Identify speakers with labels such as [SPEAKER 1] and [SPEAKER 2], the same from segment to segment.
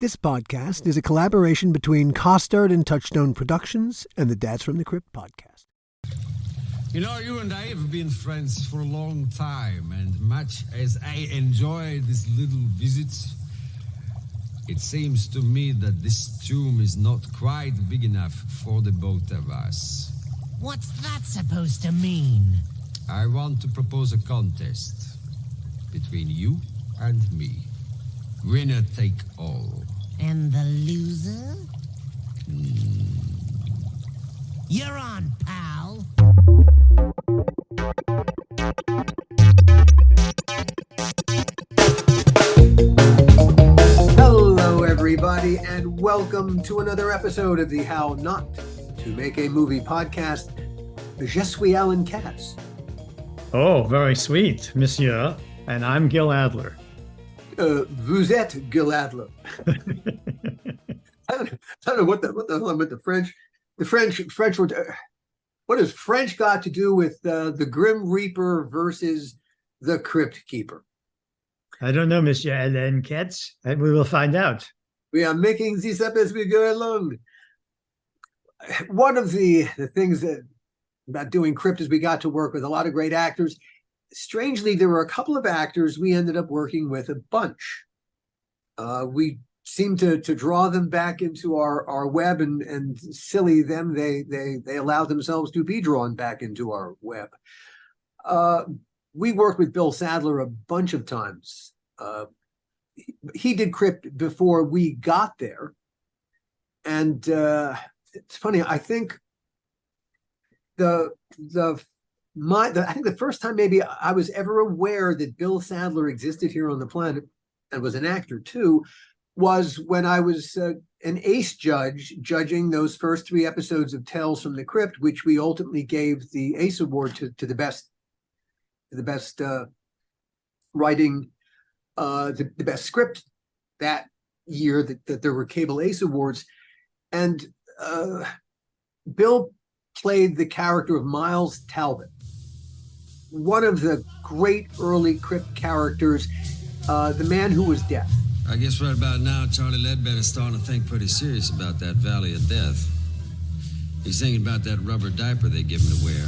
[SPEAKER 1] This podcast is a collaboration between Costard and Touchstone Productions and the Tales From The Crypt podcast.
[SPEAKER 2] You know, you and I have been friends for a long time, and much as I enjoy these little visits, it seems to me that this tomb is not quite big enough for the both of us.
[SPEAKER 3] What's that supposed to mean?
[SPEAKER 2] I want to propose a contest between you and me. Winner take all.
[SPEAKER 3] And the loser? You're on, pal.
[SPEAKER 1] Hello, everybody, and welcome to another episode of the How Not to Make a Movie podcast. Je suis Alan Katz.
[SPEAKER 4] Oh, very sweet, monsieur. And I'm Gil Adler.
[SPEAKER 1] Vous êtes Gil Adler. I don't know what the hell I meant. The French word. What has French got to do with the Grim Reaper versus the Crypt Keeper?
[SPEAKER 4] I don't know, Monsieur Alan Katz, and we will find out.
[SPEAKER 1] We are making this up as we go along. One of the things about doing Crypt is we got to work with a lot of great actors. Strangely, there were a couple of actors we ended up working with a bunch. We seemed to draw them back into our web, and silly them, they allowed themselves to be drawn back into our web. We worked with Bill Sadler a bunch of times. He did Crypt before we got there, and it's funny. I think I think the first time maybe I was ever aware that Bill Sadler existed here on the planet and was an actor too was when I was an ace judge judging those first 3 episodes of Tales from the Crypt, which we ultimately gave the Ace Award to the best writing, the best script that year that there were cable Ace Awards. And Bill played the character of Miles Talbot, one of the great early Crypt characters, the man who was deaf.
[SPEAKER 2] I guess right about now, Charlie Ledbetter's starting to think pretty serious about that Valley of Death. He's thinking about that rubber diaper they give him to wear,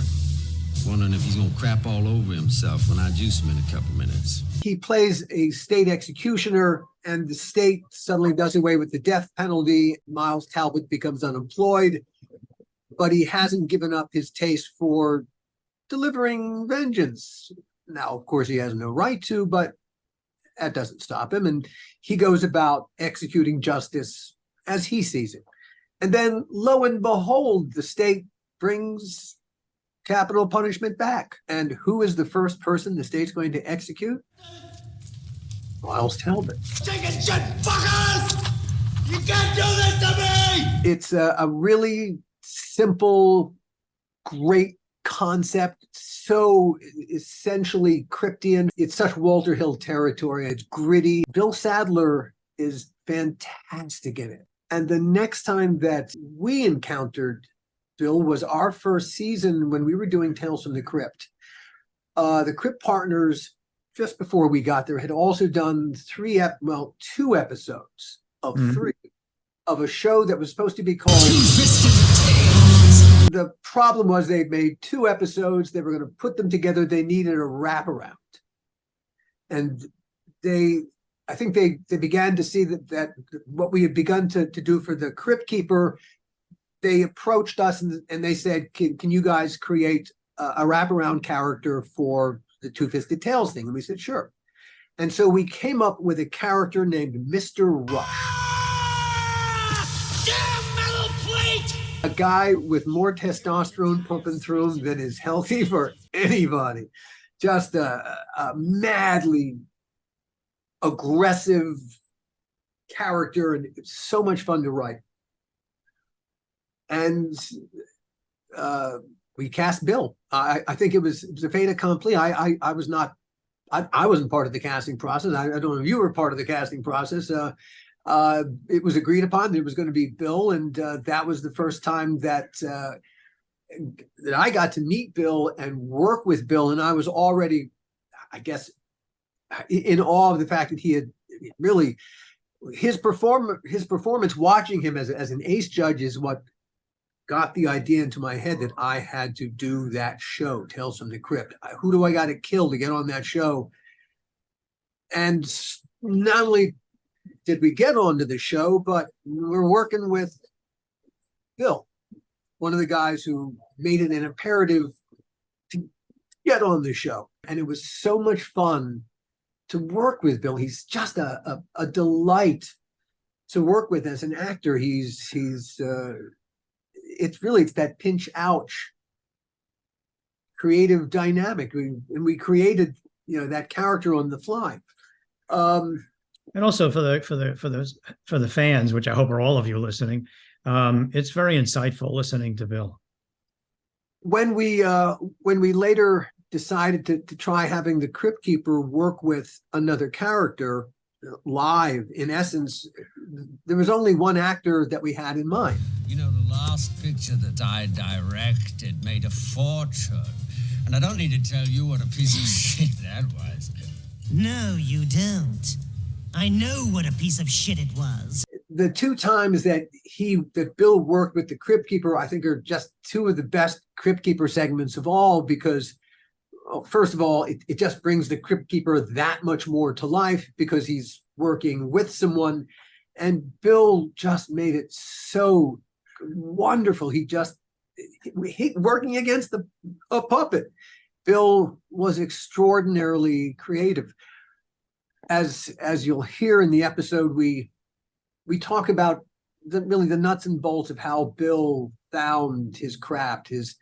[SPEAKER 2] wondering if he's going to crap all over himself when I juice him in a couple minutes.
[SPEAKER 1] He plays a state executioner, and the state suddenly does away with the death penalty. Miles Talbot becomes unemployed, but he hasn't given up his taste for delivering vengeance. Now, of course, he has no right to, but that doesn't stop him. And he goes about executing justice as he sees it. And then, lo and behold, the state brings capital punishment back. And who is the first person the state's going to execute? Miles Talbot.
[SPEAKER 2] Chicken shit fuckers! You can't do this to me!
[SPEAKER 1] It's a really simple, great concept, so essentially Cryptian. It's such Walter Hill territory. It's gritty. Bill Sadler is fantastic in it. And the next time that we encountered Bill was our first season when we were doing Tales from the Crypt. The Crypt partners, just before we got there, had also done 2 episodes of 3 of a show that was supposed to be called The problem was they made 2 episodes. They were going to put them together. They needed a wraparound. And I think they began to see that what we had begun to do for the Crypt Keeper, they approached us and they said, can you guys create a wraparound character for the Two-Fisted Tales thing? And we said, sure. And so we came up with a character named Mr. Rush. A guy with more testosterone pumping through him than is healthy for anybody. Just a madly aggressive character, and it's so much fun to write. And we cast Bill. I think it was a fait accompli. I wasn't part of the casting process. I don't know if you were part of the casting process. It was agreed upon that it was going to be Bill, and that was the first time that I got to meet Bill and work with Bill, and I was already, I guess, in awe of the fact that he had really his performance, watching him as an ace judge, is what got the idea into my head that I had to do that show, Tales from the Crypt. Who do I got to kill to get on that show? And not only did we get onto the show, but we're working with Bill, one of the guys who made it an imperative to get on the show. And it was so much fun to work with Bill. He's just a delight to work with as an actor. It's that pinch ouch creative dynamic. We created, that character on the fly.
[SPEAKER 4] And also for the fans, which I hope are all of you listening, it's very insightful listening to Bill.
[SPEAKER 1] When we later decided to try having the Crypt Keeper work with another character live, in essence, there was only one actor that we had in mind.
[SPEAKER 5] The last picture that I directed made a fortune. And I don't need to tell you what a piece of shit that was.
[SPEAKER 3] No, you don't. I know what a piece of shit it was.
[SPEAKER 1] The two times that Bill worked with the Crypt Keeper, I think, are just two of the best Crypt Keeper segments of all, because first of all, it just brings the Crypt Keeper that much more to life because he's working with someone, and Bill just made it so wonderful. He working against a puppet. Bill was extraordinarily creative. As you'll hear in the episode, we talk about the nuts and bolts of how Bill found his craft, his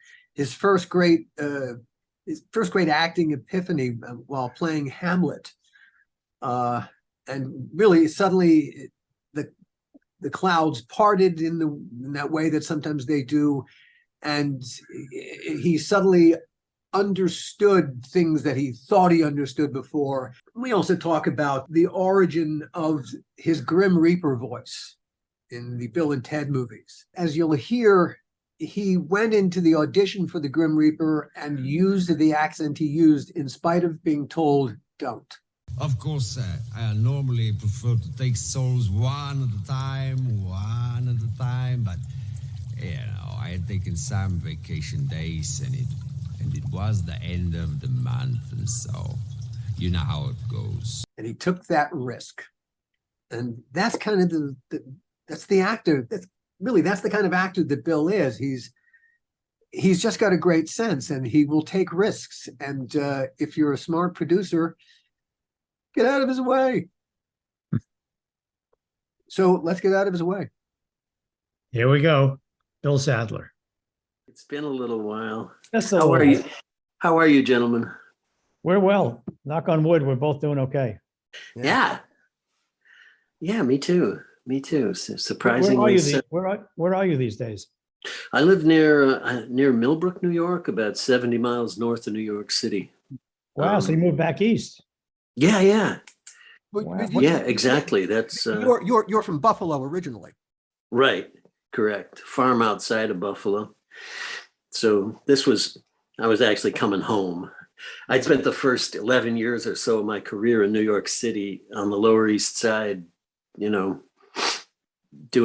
[SPEAKER 1] first great acting epiphany while playing Hamlet, and really suddenly the clouds parted in that way that sometimes they do, and he suddenly understood things that he thought he understood before. We also talk about the origin of his Grim Reaper voice in the Bill and Ted movies. As you'll hear, he went into the audition for the Grim Reaper and used the accent he used in spite of being told, don't.
[SPEAKER 2] Of course, I normally prefer to take souls one at a time, but, I had taken some vacation days, and it was the end of the month, and so you know how it goes.
[SPEAKER 1] And he took that risk. And that's kind of that's the actor. That's the kind of actor that Bill is. He's just got a great sense, and he will take risks. And if you're a smart producer, get out of his way. So let's get out of his way.
[SPEAKER 4] Here we go. Bill Sadler.
[SPEAKER 6] It's been a little while.
[SPEAKER 4] Just
[SPEAKER 6] How are you? How are you, gentlemen?
[SPEAKER 4] We're well. Knock on wood. We're both doing okay.
[SPEAKER 6] Yeah, me too. Surprisingly.
[SPEAKER 4] Where are you these days?
[SPEAKER 6] I live near Millbrook, New York, about 70 miles north of New York City.
[SPEAKER 4] Wow, so you moved back east.
[SPEAKER 6] Yeah.
[SPEAKER 4] Wow.
[SPEAKER 6] Yeah, exactly. That's
[SPEAKER 1] you're from Buffalo originally.
[SPEAKER 6] right. Correct. Farm outside of Buffalo. So I was actually coming home. I'd spent the first 11 years or so of my career in New York City on the Lower East Side, doing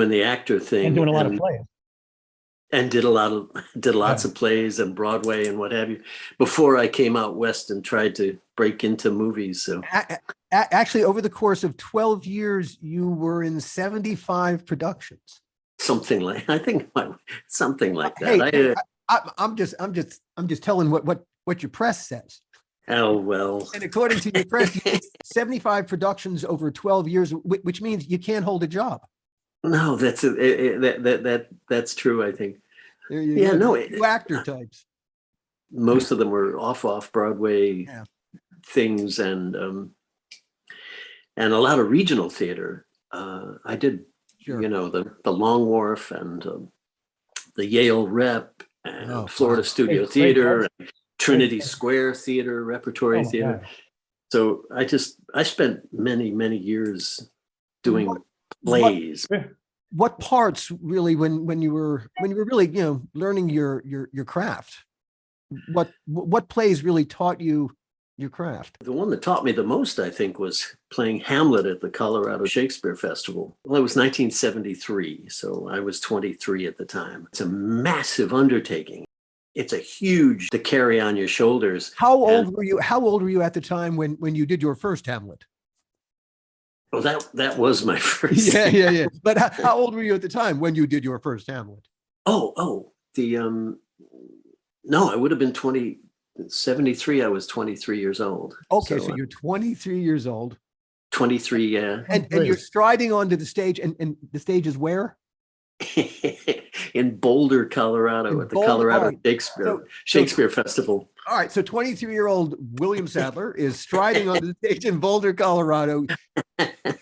[SPEAKER 6] the actor thing.
[SPEAKER 4] And doing a lot of plays.
[SPEAKER 6] And did lots of plays and Broadway and what have you before I came out west and tried to break into movies. So
[SPEAKER 1] actually, over the course of 12 years, you were in 75 productions. Something like
[SPEAKER 6] that.
[SPEAKER 1] Hey, I'm just telling what your press says.
[SPEAKER 6] Oh, well.
[SPEAKER 1] And according to your press, you did 75 productions over 12 years, which means you can't hold a job.
[SPEAKER 6] No, that's true, I think.
[SPEAKER 1] Two actor types.
[SPEAKER 6] Most of them were off Broadway things, and a lot of regional theater. I did, the Long Wharf and the Yale Rep and Florida Studio Theater, and Trinity Square Theater, Repertory Theater.
[SPEAKER 4] God.
[SPEAKER 6] So I spent many years doing plays.
[SPEAKER 1] What parts really, when you were really learning your craft, what plays really taught you
[SPEAKER 7] your craft?
[SPEAKER 6] The one that taught me the most, I think, was playing Hamlet at the Colorado Shakespeare Festival. Well, it was 1973, so I was 23 at the time. It's a massive undertaking. It's a huge to carry on your shoulders.
[SPEAKER 7] How old were you? How old were you at the time when you did your first Hamlet?
[SPEAKER 6] Well, that was my first.
[SPEAKER 7] Yeah. But how old were you at the time when you did your first Hamlet?
[SPEAKER 6] No, I would have been 73. I was 23 years old.
[SPEAKER 7] Okay, so you're 23 years old.
[SPEAKER 6] 23, yeah.
[SPEAKER 7] And you're striding onto the stage, and the stage is where?
[SPEAKER 6] In Boulder, Colorado, at the Colorado Shakespeare Festival.
[SPEAKER 7] All right, so 23-year-old William Sadler is striding on the stage in Boulder, Colorado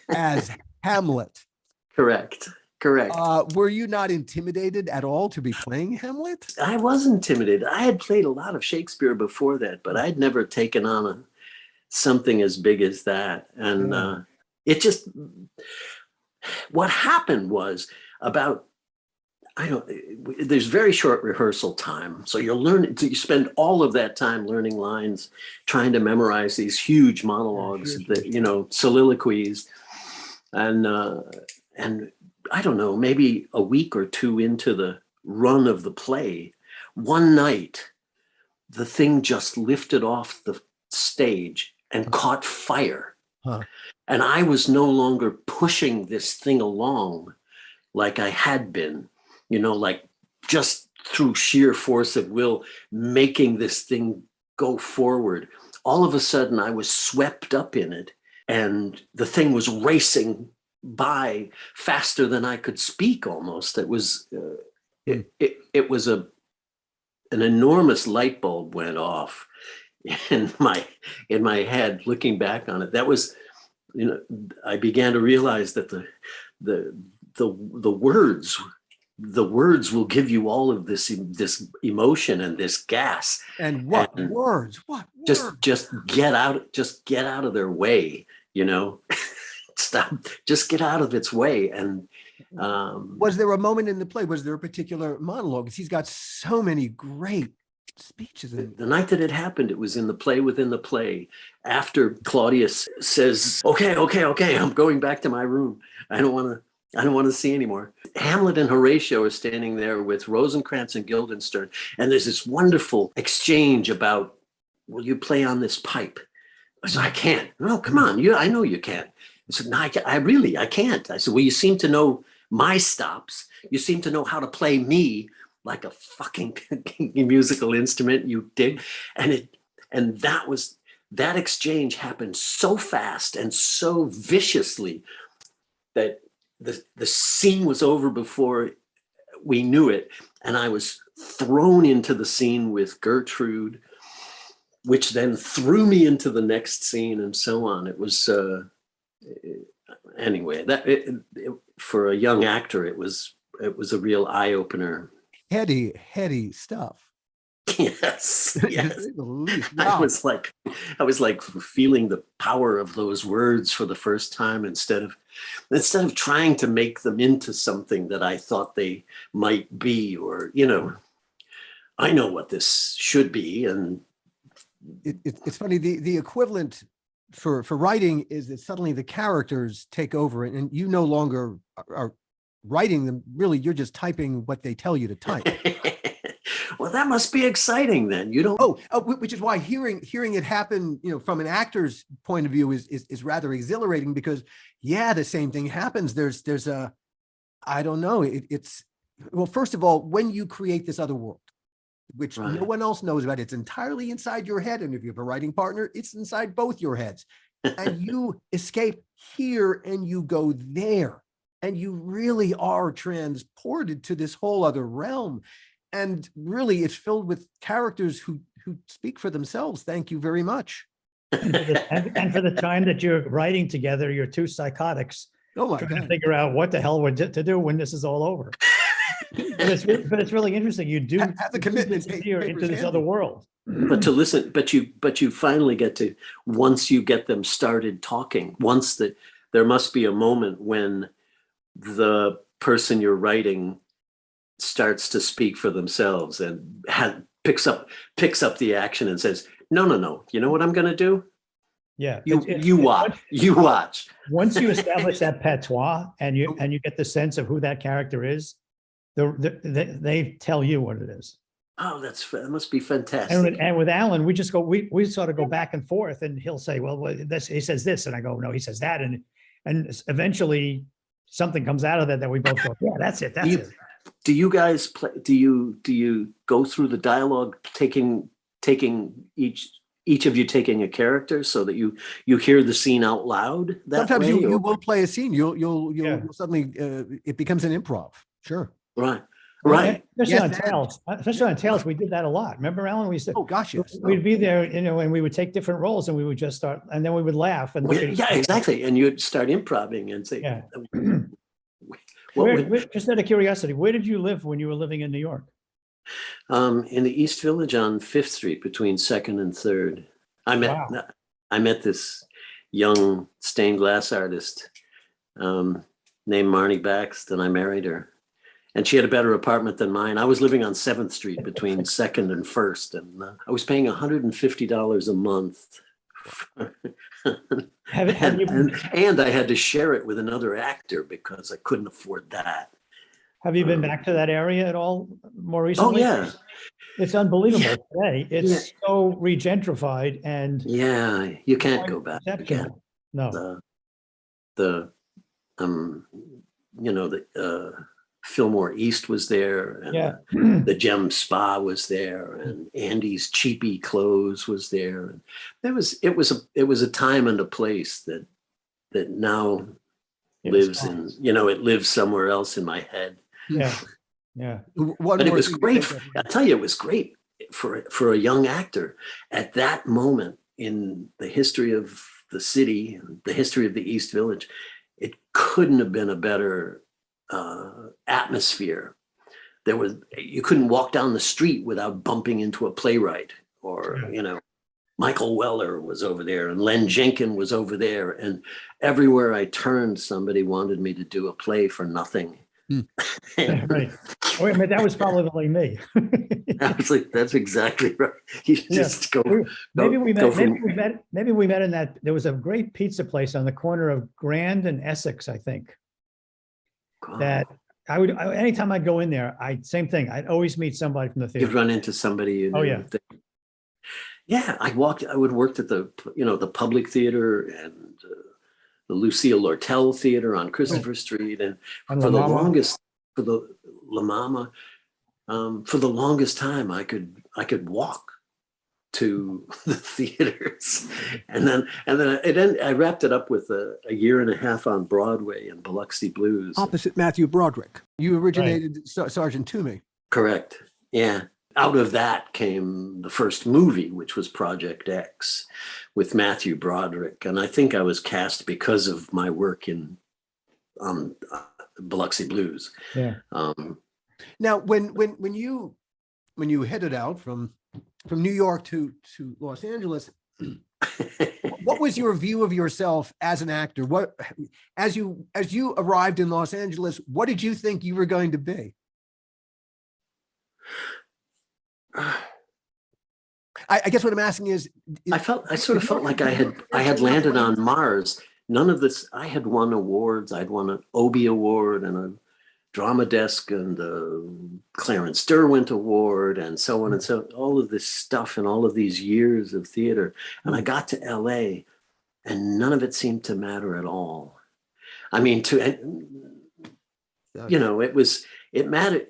[SPEAKER 7] as Hamlet.
[SPEAKER 6] Correct.
[SPEAKER 7] Were you not intimidated at all to be playing Hamlet?
[SPEAKER 6] I was intimidated. I had played a lot of Shakespeare before that, but I'd never taken on something as big as that. And it just, what happened was there's very short rehearsal time. So you spend all of that time learning lines, trying to memorize these huge monologues, soliloquies. And I don't know, maybe a week or two into the run of the play, one night, the thing just lifted off the stage and caught fire. And I was no longer pushing this thing along like I had been, like just through sheer force of will, making this thing go forward. All of a sudden, I was swept up in it, and the thing was racing by faster than I could speak almost. It was it was an enormous light bulb went off in my head looking back on it. That was, I began to realize that the words will give you all of this emotion and this gas.
[SPEAKER 7] And what words?
[SPEAKER 6] Just get out of their way, Stop, just get out of its way. And
[SPEAKER 7] was there a moment in the play? Was there a particular monologue? Because he's got so many great speeches.
[SPEAKER 6] The night that it happened, it was in the play within the play. After Claudius says, okay, I'm going back to my room. I don't want to see anymore. Hamlet and Horatio are standing there with Rosencrantz and Guildenstern, and there's this wonderful exchange about, will you play on this pipe? I said, I can't. No, come on, I know you can't. I said, no, I can't. I said, well, you seem to know my stops. You seem to know how to play me like a fucking musical instrument, you dig. And that exchange happened so fast and so viciously that the scene was over before we knew it. And I was thrown into the scene with Gertrude, which then threw me into the next scene and so on. It was, anyway, for a young actor, it was a real eye opener.
[SPEAKER 7] Heady stuff.
[SPEAKER 6] Yes.
[SPEAKER 7] Wow.
[SPEAKER 6] I was like feeling the power of those words for the first time instead of trying to make them into something that I thought they might be, or, I know what this should be. And
[SPEAKER 7] it's funny, the equivalent for writing is that suddenly the characters take over and you no longer are writing them. Really, you're just typing what they tell you to type.
[SPEAKER 6] Well, that must be exciting then. You don't.
[SPEAKER 7] Which is why hearing it happen, from an actor's point of view is rather exhilarating, because the same thing happens. There's I don't know. Well, first of all, when you create this other world, which no one else knows about, it's entirely inside your head. And if you have a writing partner, it's inside both your heads. And you escape here and you go there. And you really are transported to this whole other realm. And really, it's filled with characters who speak for themselves. Thank you very much.
[SPEAKER 4] And for the time that you're writing together, you're two psychotics trying to figure out what the hell we're to do when this is all over. But it's really interesting. You do
[SPEAKER 7] have the commitment
[SPEAKER 4] into this other world.
[SPEAKER 6] But to listen, but you finally get to, once you get them started talking, there must be a moment when the person you're writing starts to speak for themselves and picks up the action and says, no. You know what I'm going to do?
[SPEAKER 4] Yeah.
[SPEAKER 6] You watch.
[SPEAKER 4] Once you establish that patois and you get the sense of who that character is, they tell you what it is.
[SPEAKER 6] Oh, that must be fantastic.
[SPEAKER 4] And with Alan, we just go, we sort of go back and forth, and he'll say, well, he says this, and I go, no, he says that, and eventually something comes out of that we both go, yeah, that's it.
[SPEAKER 6] Do you guys play? Do you go through the dialogue, taking each of you taking a character so that you hear the scene out loud?
[SPEAKER 7] Sometimes you will play a scene. You'll suddenly it becomes an improv. Sure.
[SPEAKER 6] Right.
[SPEAKER 4] Especially on Tales, we did that a lot. Remember, Alan? We used to.
[SPEAKER 7] Oh gosh, yes.
[SPEAKER 4] We'd be there, and we would take different roles, and we would just start, and then we would laugh and
[SPEAKER 6] exactly. And you'd start improvising and say,
[SPEAKER 4] yeah.
[SPEAKER 6] What
[SPEAKER 4] just out of curiosity, where did you live when you were living in New York?
[SPEAKER 6] In the East Village on 5th Street between 2nd and 3rd. I met this young stained glass artist named Marnie Bax, and I married her. And she had a better apartment than mine. I was living on 7th Street between 2nd and 1st, and I was paying $150 a month. And I had to share it with another actor because I couldn't afford that.
[SPEAKER 4] Have you been back to that area at all more recently?
[SPEAKER 6] Oh yeah,
[SPEAKER 4] it's unbelievable today. It's so regentrified, and
[SPEAKER 6] you can't go back again.
[SPEAKER 4] No,
[SPEAKER 6] Fillmore East was there, and the Gem Spa was there, and Andy's Cheapy Clothes was there. And it was a time and a place that now lives in, it lives somewhere else in my head.
[SPEAKER 4] Yeah.
[SPEAKER 6] But it was great. I'll tell you, it was great for a young actor at that moment in the history of the city, the history of the East Village. It couldn't have been a better atmosphere. You couldn't walk down the street without bumping into a playwright, or Michael Weller was over there, and Len Jenkin was over there, and everywhere I turned, somebody wanted me to do a play for nothing.
[SPEAKER 4] Right. Wait a minute, that was probably me.
[SPEAKER 6] I was like, that's exactly right. You just go.
[SPEAKER 4] Maybe we met in that. There was a great pizza place on the corner of Grand and Essex, I think. God. That anytime I'd go in there, same thing. I'd always meet somebody from the theater.
[SPEAKER 6] You'd run into somebody. Yeah. I would work at the Public Theater and the Lucille Lortel Theater on Christopher Street, and for the longest time, I could walk to the theaters, and then I wrapped it up with a year and a half on Broadway in Biloxi Blues,
[SPEAKER 7] opposite Matthew Broderick. You originated Sergeant Toomey.
[SPEAKER 6] Correct. Yeah. Out of that came the first movie, which was Project X with Matthew Broderick. And I think I was cast because of my work on Biloxi Blues.
[SPEAKER 4] Yeah.
[SPEAKER 7] Now, when you headed out from New York to Los Angeles, what was your view of yourself as an actor? As you arrived in Los Angeles, what did you think you were going to be? I guess what I'm asking is,
[SPEAKER 6] I sort of felt like I had landed on Mars. None of this. I had won awards. I'd won an Obie Award and a Drama Desk and the Clarence Derwent Award, and so on and so all of this stuff and all of these years of theater. And I got to LA, and none of it seemed to matter at all. I mean, it mattered.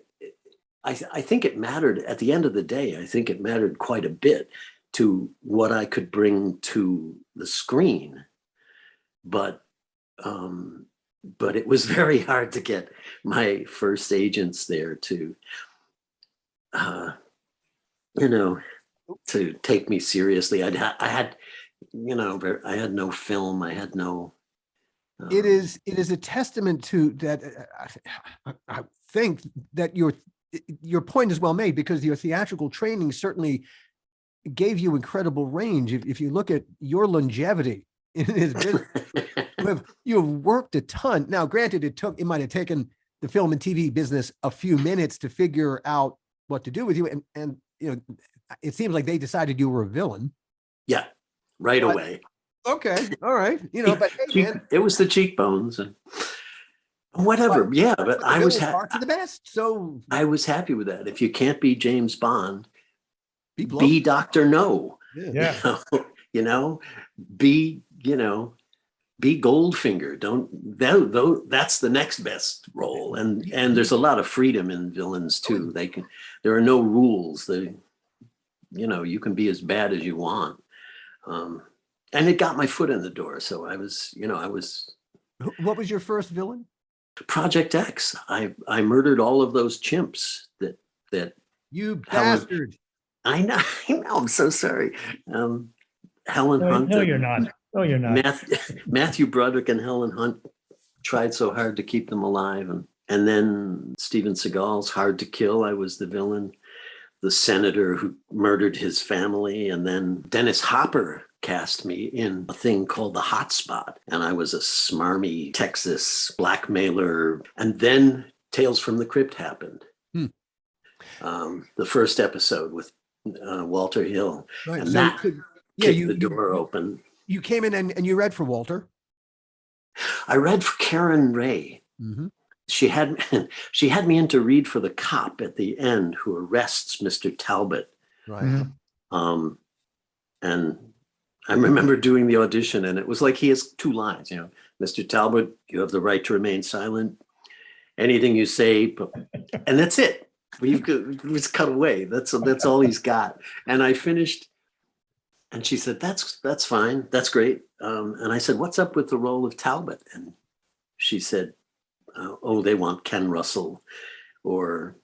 [SPEAKER 6] I think it mattered at the end of the day. I think it mattered quite a bit to what I could bring to the screen, but it was very hard to get my first agents there to take me seriously. I had no film. I had no.
[SPEAKER 7] It is a testament to that. I think that your point is well made, because your theatrical training certainly gave you incredible range. If you look at your longevity in this business, you have worked a ton. Now, granted, it might have taken the film and TV business a few minutes to figure out what to do with you. And it seems like they decided you were a villain.
[SPEAKER 6] Yeah, right
[SPEAKER 7] What?
[SPEAKER 6] away.
[SPEAKER 7] Okay, all right. You know, but hey, man,
[SPEAKER 6] It was the cheekbones and whatever.
[SPEAKER 7] But-
[SPEAKER 6] Yeah,
[SPEAKER 7] but
[SPEAKER 6] but
[SPEAKER 7] the
[SPEAKER 6] I was
[SPEAKER 7] villain parts are the best. So
[SPEAKER 6] I was happy with that. If you can't be James Bond,
[SPEAKER 7] be
[SPEAKER 6] be Dr. No.
[SPEAKER 4] Yeah.
[SPEAKER 6] You know, be, you know, be Goldfinger. That's the next best role. And there's a lot of freedom in villains too. There are no rules. You can be as bad as you want. And it got my foot in the door. So I was
[SPEAKER 7] What was your first villain?
[SPEAKER 6] Project X. I murdered all of those chimps that
[SPEAKER 7] You
[SPEAKER 6] Helen-
[SPEAKER 7] bastard.
[SPEAKER 6] I know, I'm so sorry. Helen
[SPEAKER 4] No,
[SPEAKER 6] Hunt.
[SPEAKER 4] no, you're not. No, you're not.
[SPEAKER 6] Matthew Broderick and Helen Hunt tried so hard to keep them alive. And then Steven Seagal's Hard to Kill. I was the villain, the senator who murdered his family. And then Dennis Hopper cast me in a thing called The Hot Spot. And I was a smarmy Texas blackmailer. And then Tales from the Crypt happened. The first episode with Walter Hill.
[SPEAKER 7] Right.
[SPEAKER 6] And
[SPEAKER 7] So
[SPEAKER 6] that kicked the door open.
[SPEAKER 7] You came in and you read for Walter.
[SPEAKER 6] I read for Karen Ray.
[SPEAKER 7] Mm-hmm.
[SPEAKER 6] She had me in to read for the cop at the end who arrests Mr. Talbot.
[SPEAKER 7] Right.
[SPEAKER 6] And I remember doing the audition, and it was like he has two lines, Mr. Talbot, you have the right to remain silent. Anything you say, and that's it. It's cut away. That's all he's got. And I finished, and she said, "That's fine. That's great." And I said, "What's up with the role of Talbot?" And she said, "Oh, they want Ken Russell, or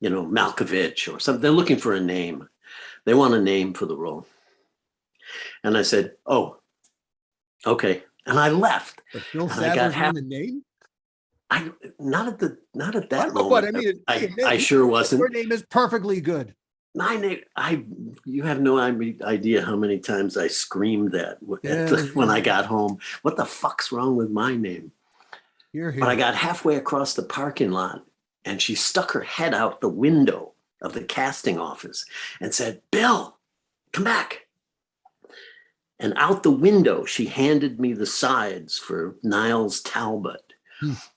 [SPEAKER 6] Malkovich, or something. They're looking for a name. They want a name for the role." And I said, "Oh, okay." And I left.
[SPEAKER 7] But Bill
[SPEAKER 6] And I got
[SPEAKER 7] Sadler's name?
[SPEAKER 6] not at that
[SPEAKER 7] But
[SPEAKER 6] moment.
[SPEAKER 7] I mean,
[SPEAKER 6] I sure wasn't.
[SPEAKER 7] Your name is perfectly good.
[SPEAKER 6] My name, you have no idea how many times I screamed that when I got home. What the fuck's wrong with my name?
[SPEAKER 7] You're here.
[SPEAKER 6] But I got halfway across the parking lot, and she stuck her head out the window of the casting office and said, "Bill, come back." And out the window, she handed me the sides for Niles Talbot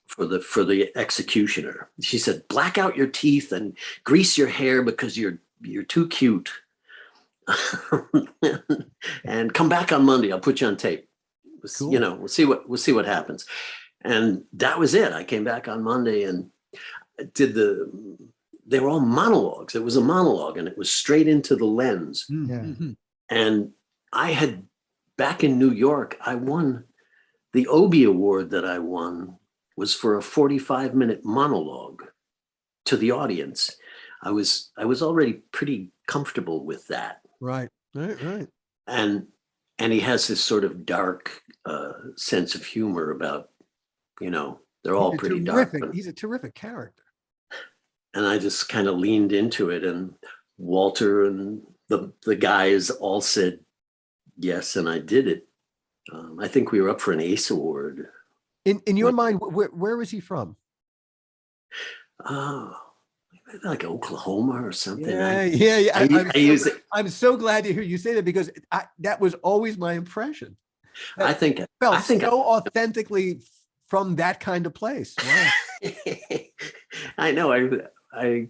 [SPEAKER 6] for the executioner. She said, "Black out your teeth and grease your hair because you're too cute. And come back on Monday. I'll put you on tape.
[SPEAKER 7] Cool.
[SPEAKER 6] We'll see what happens." And that was it. I came back on Monday and they were all monologues. It was a monologue, and it was straight into the lens.
[SPEAKER 7] Mm-hmm.
[SPEAKER 6] And I had, back in New York, I won the Obie Award that I won was for a 45-minute monologue to the audience. I was already pretty comfortable with that.
[SPEAKER 7] Right.
[SPEAKER 6] And he has this sort of dark sense of humor about, they're all pretty dark.
[SPEAKER 7] He's a terrific character.
[SPEAKER 6] And I just kind of leaned into it, and Walter and the guys all said yes, and I did it. I think we were up for an ACE Award.
[SPEAKER 7] In your mind, where was he from?
[SPEAKER 6] Like Oklahoma or something.
[SPEAKER 7] Yeah. I'm so glad to hear you say that, because that was always my impression.
[SPEAKER 6] I think
[SPEAKER 7] so authentically from that kind of place. Wow.
[SPEAKER 6] I know. I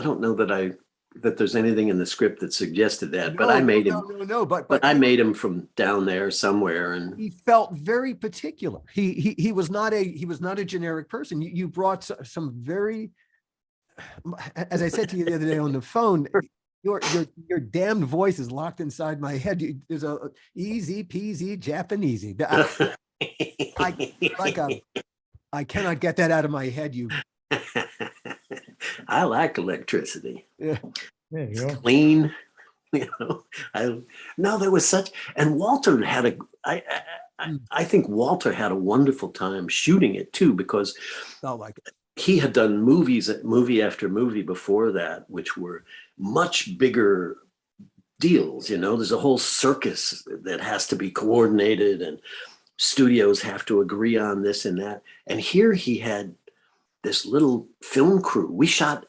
[SPEAKER 6] don't know that there's anything in the script that suggested that, but I made him.
[SPEAKER 7] No, but
[SPEAKER 6] I made him from down there somewhere, and
[SPEAKER 7] he felt very particular. He was not a generic person. You brought some very, as I said to you the other day on the phone, your damned voice is locked inside my head. There's a easy peasy Japanesey. I cannot get that out of my head.
[SPEAKER 6] I like electricity.
[SPEAKER 7] Yeah.
[SPEAKER 4] There you go.
[SPEAKER 6] Clean. There was such, and Walter had I think Walter had a wonderful time shooting it too, because he had done movie after movie before that, which were much bigger deals. There's a whole circus that has to be coordinated, and studios have to agree on this and that. And here he had this little film crew. We shot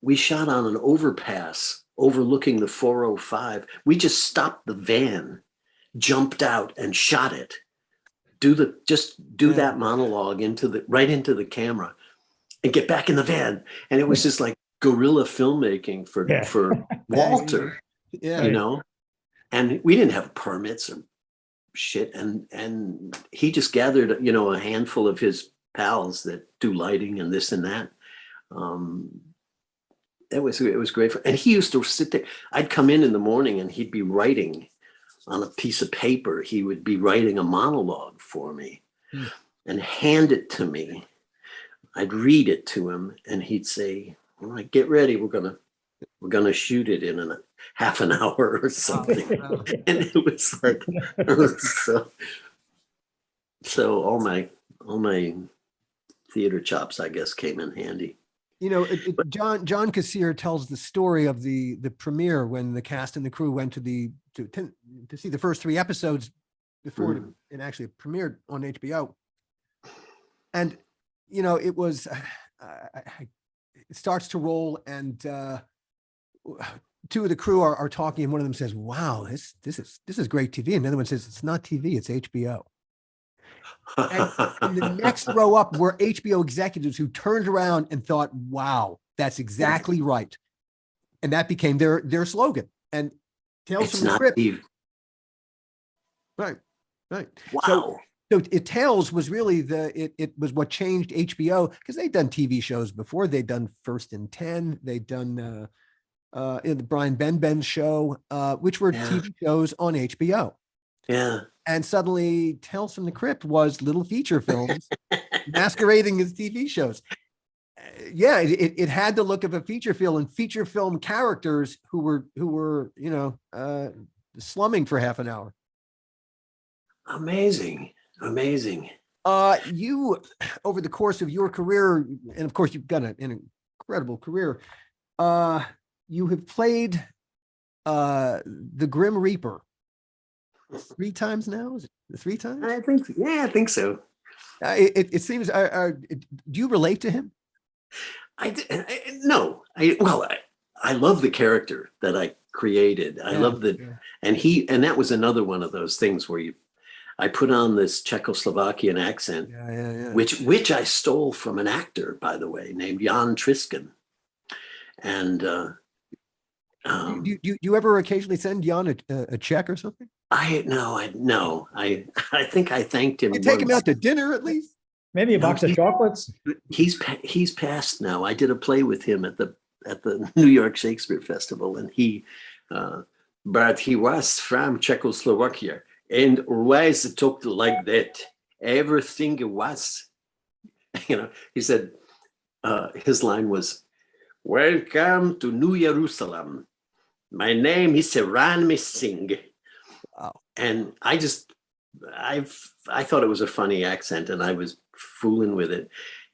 [SPEAKER 6] on an overpass overlooking the 405. We just stopped the van, jumped out and shot it. Do that monologue right into the camera and get back in the van. And it was just like guerrilla filmmaking for Walter, you know, and we didn't have permits or shit. And he just gathered, you know, a handful of his pals that do lighting and this and that. It was great. And he used to sit there. I'd come in the morning and he'd be writing on a piece of paper. He would be writing a monologue for me and hand it to me. I'd read it to him and he'd say, all right, get ready. We're gonna shoot it in a half an hour or something. And it was like, so all my theater chops, I guess, came in handy.
[SPEAKER 7] You know, John Kassir tells the story of the premiere when the cast and the crew went to see the first 3 episodes before it actually premiered on HBO. And, you know, it was, it starts to roll and 2 of the crew are talking and one of them says, wow, this is great TV. And the other one says, it's not TV, it's HBO. And the next row up were HBO executives who turned around and thought, wow, that's exactly right. And that became their slogan. And Tales from the Crypt. Right.
[SPEAKER 6] Wow.
[SPEAKER 7] So Tales was really it was what changed HBO, because they'd done TV shows before. They'd done First and 10. They'd done the Brian Ben show, which were TV shows on HBO.
[SPEAKER 6] Yeah.
[SPEAKER 7] And suddenly Tales from the Crypt was little feature films masquerading as TV shows. It had the look of a feature film and feature film characters who were, you know, slumming for half an hour.
[SPEAKER 6] Amazing.
[SPEAKER 7] You, over the course of your career, and of course you've got an incredible career, you have played the Grim Reaper 3 times now. Is it 3 times?
[SPEAKER 6] I think so.
[SPEAKER 7] It seems. Do you relate to him?
[SPEAKER 6] No. I love the character that I created. I love and that was another one of those things where I put on this Czechoslovakian accent, which I stole from an actor, by the way, named Jan Triskin. And
[SPEAKER 7] do you ever occasionally send Jan a check or something?
[SPEAKER 6] I think I thanked him.
[SPEAKER 7] You take him out to dinner at least?
[SPEAKER 4] Maybe a box of chocolates.
[SPEAKER 6] He's passed now. I did a play with him at the New York Shakespeare Festival, and but he was from Czechoslovakia and always talked like that. Everything was, you know. He said his line was, "Welcome to New Jerusalem. My name is Ran Singh."
[SPEAKER 7] Wow.
[SPEAKER 6] And I thought it was a funny accent and I was fooling with it.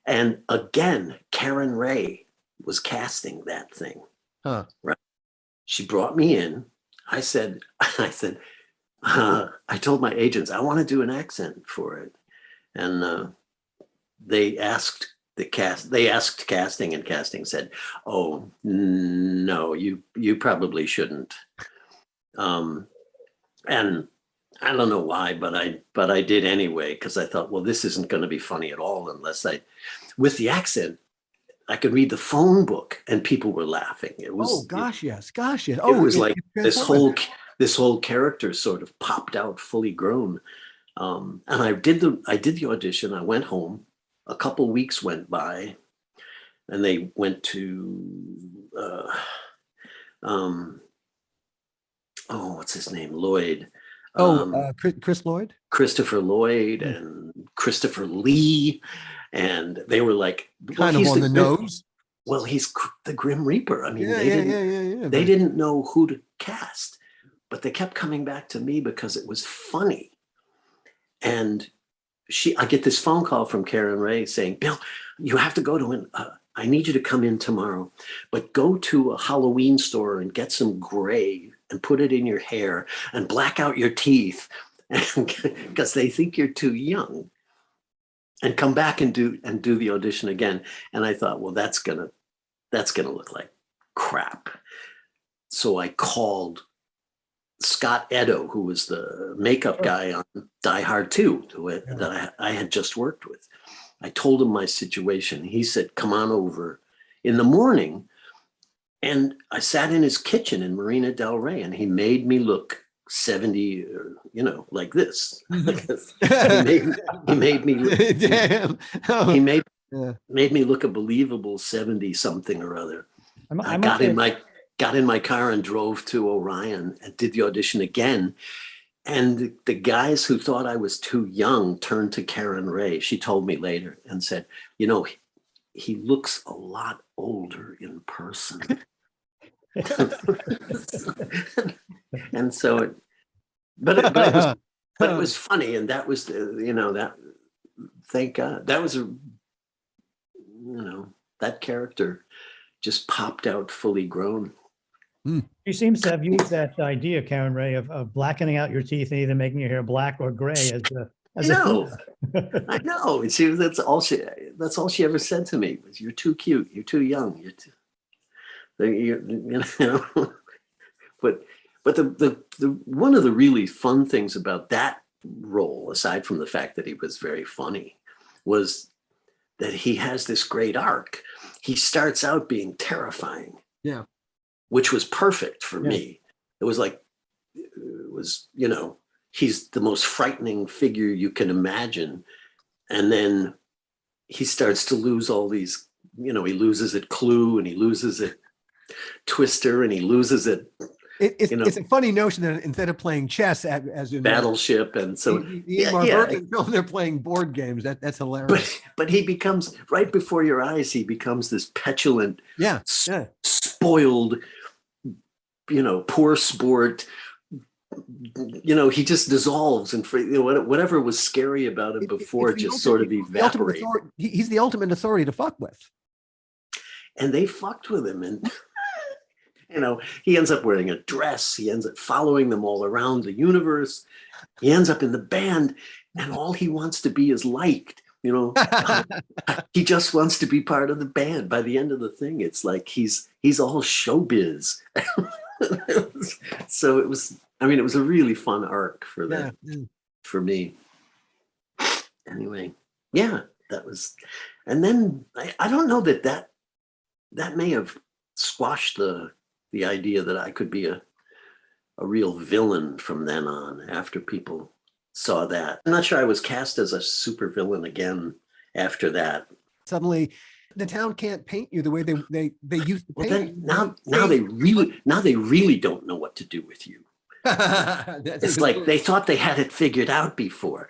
[SPEAKER 6] And again, Karen Ray was casting that thing.
[SPEAKER 7] Huh.
[SPEAKER 6] Right. She brought me in. I told my agents, I want to do an accent for it. And they asked casting, and casting said, oh, no, you probably shouldn't. And I don't know why, but I did anyway, because I thought, well, this isn't going to be funny at all unless with the accent, I could read the phone book and people were laughing. It was,
[SPEAKER 7] yes.
[SPEAKER 6] It was like this whole character sort of popped out fully grown. And I did the audition. I went home. A couple weeks went by, and they went to what's his name? Lloyd.
[SPEAKER 7] Chris Lloyd?
[SPEAKER 6] Christopher Lloyd and Christopher Lee. And they were like,
[SPEAKER 7] kind of on the nose.
[SPEAKER 6] Well, he's the Grim Reaper. I mean,
[SPEAKER 7] they
[SPEAKER 6] didn't know who to cast, but they kept coming back to me because it was funny. And I get this phone call from Karen Ray saying, Bill, you have to go to I need you to come in tomorrow, but go to a Halloween store and get some gray and put it in your hair and black out your teeth because they think you're too young, and come back and do the audition again. And I thought, well, that's gonna look like crap. so I called Scott Edo, who was the makeup guy on Die Hard 2, that I had just worked with. I told him my situation. He said, come on over in the morning. And I sat in his kitchen in Marina Del Rey, and he made me look 70, or, you know, like this. he made me look,
[SPEAKER 7] Damn.
[SPEAKER 6] he made me look a believable 70 something or other. I got in my car and drove to Orion and did the audition again. And the guys who thought I was too young turned to Karen Ray. She told me later and said, you know, he looks a lot older in person. And so but it was funny. And that was, you know, that, thank God, that was that character just popped out fully grown.
[SPEAKER 4] She seems to have used that idea, Karen Ray, of blackening out your teeth and either making your hair black or gray I
[SPEAKER 6] know. That's all she ever said to me was, "You're too cute. You're too young. You know." But the one of the really fun things about that role, aside from the fact that he was very funny, was that he has this great arc. He starts out being terrifying.
[SPEAKER 7] Yeah.
[SPEAKER 6] Which was perfect for me. It was, you know, he's the most frightening figure you can imagine. And then he starts to lose all these, you know, he loses at Clue, and he loses at Twister, and he loses at,
[SPEAKER 7] it's a funny notion that instead of playing chess as in
[SPEAKER 6] Battleship, and so
[SPEAKER 7] they're playing board games. That's hilarious.
[SPEAKER 6] But he becomes, right before your eyes, he becomes this petulant, spoiled, you know, poor sport. You know, he just dissolves, and whatever was scary about him before just sort of evaporates.
[SPEAKER 7] He's the ultimate authority to fuck with.
[SPEAKER 6] And they fucked with him, and you know, he ends up wearing a dress. He ends up following them all around the universe. He ends up in the band, and all he wants to be is liked. You know, he just wants to be part of the band. By the end of the thing, it's like he's all showbiz. So it was a really fun arc for that, for me. Anyway, that was, and then I don't know that may have squashed the idea that I could be a real villain from then on, after people saw that. I'm not sure I was cast as a supervillain again after that.
[SPEAKER 7] Suddenly the town can't paint you the way they used to paint you.
[SPEAKER 6] Now they really don't know what to do with you. It's like they thought they had it figured out before.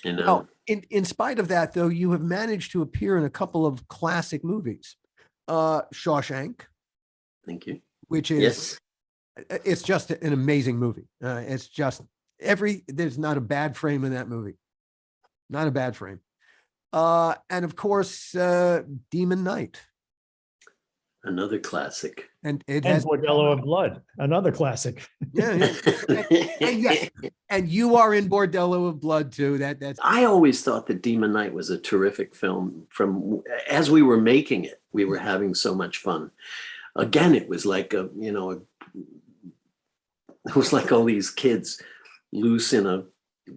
[SPEAKER 6] You know.
[SPEAKER 7] In spite of that, though, you have managed to appear in a couple of classic movies. Shawshank.
[SPEAKER 6] Thank you.
[SPEAKER 7] Which is, it's just an amazing movie. It's just there's not a bad frame in that movie. Not a bad frame. And of course, Demon Knight.
[SPEAKER 6] Another classic.
[SPEAKER 7] And it has
[SPEAKER 4] Bordello of Blood, another classic.
[SPEAKER 7] And you are in Bordello of Blood too. That's.
[SPEAKER 6] I always thought that Demon Knight was a terrific film. As we were making it, we were having so much fun. Again, it was like it was like all these kids loose in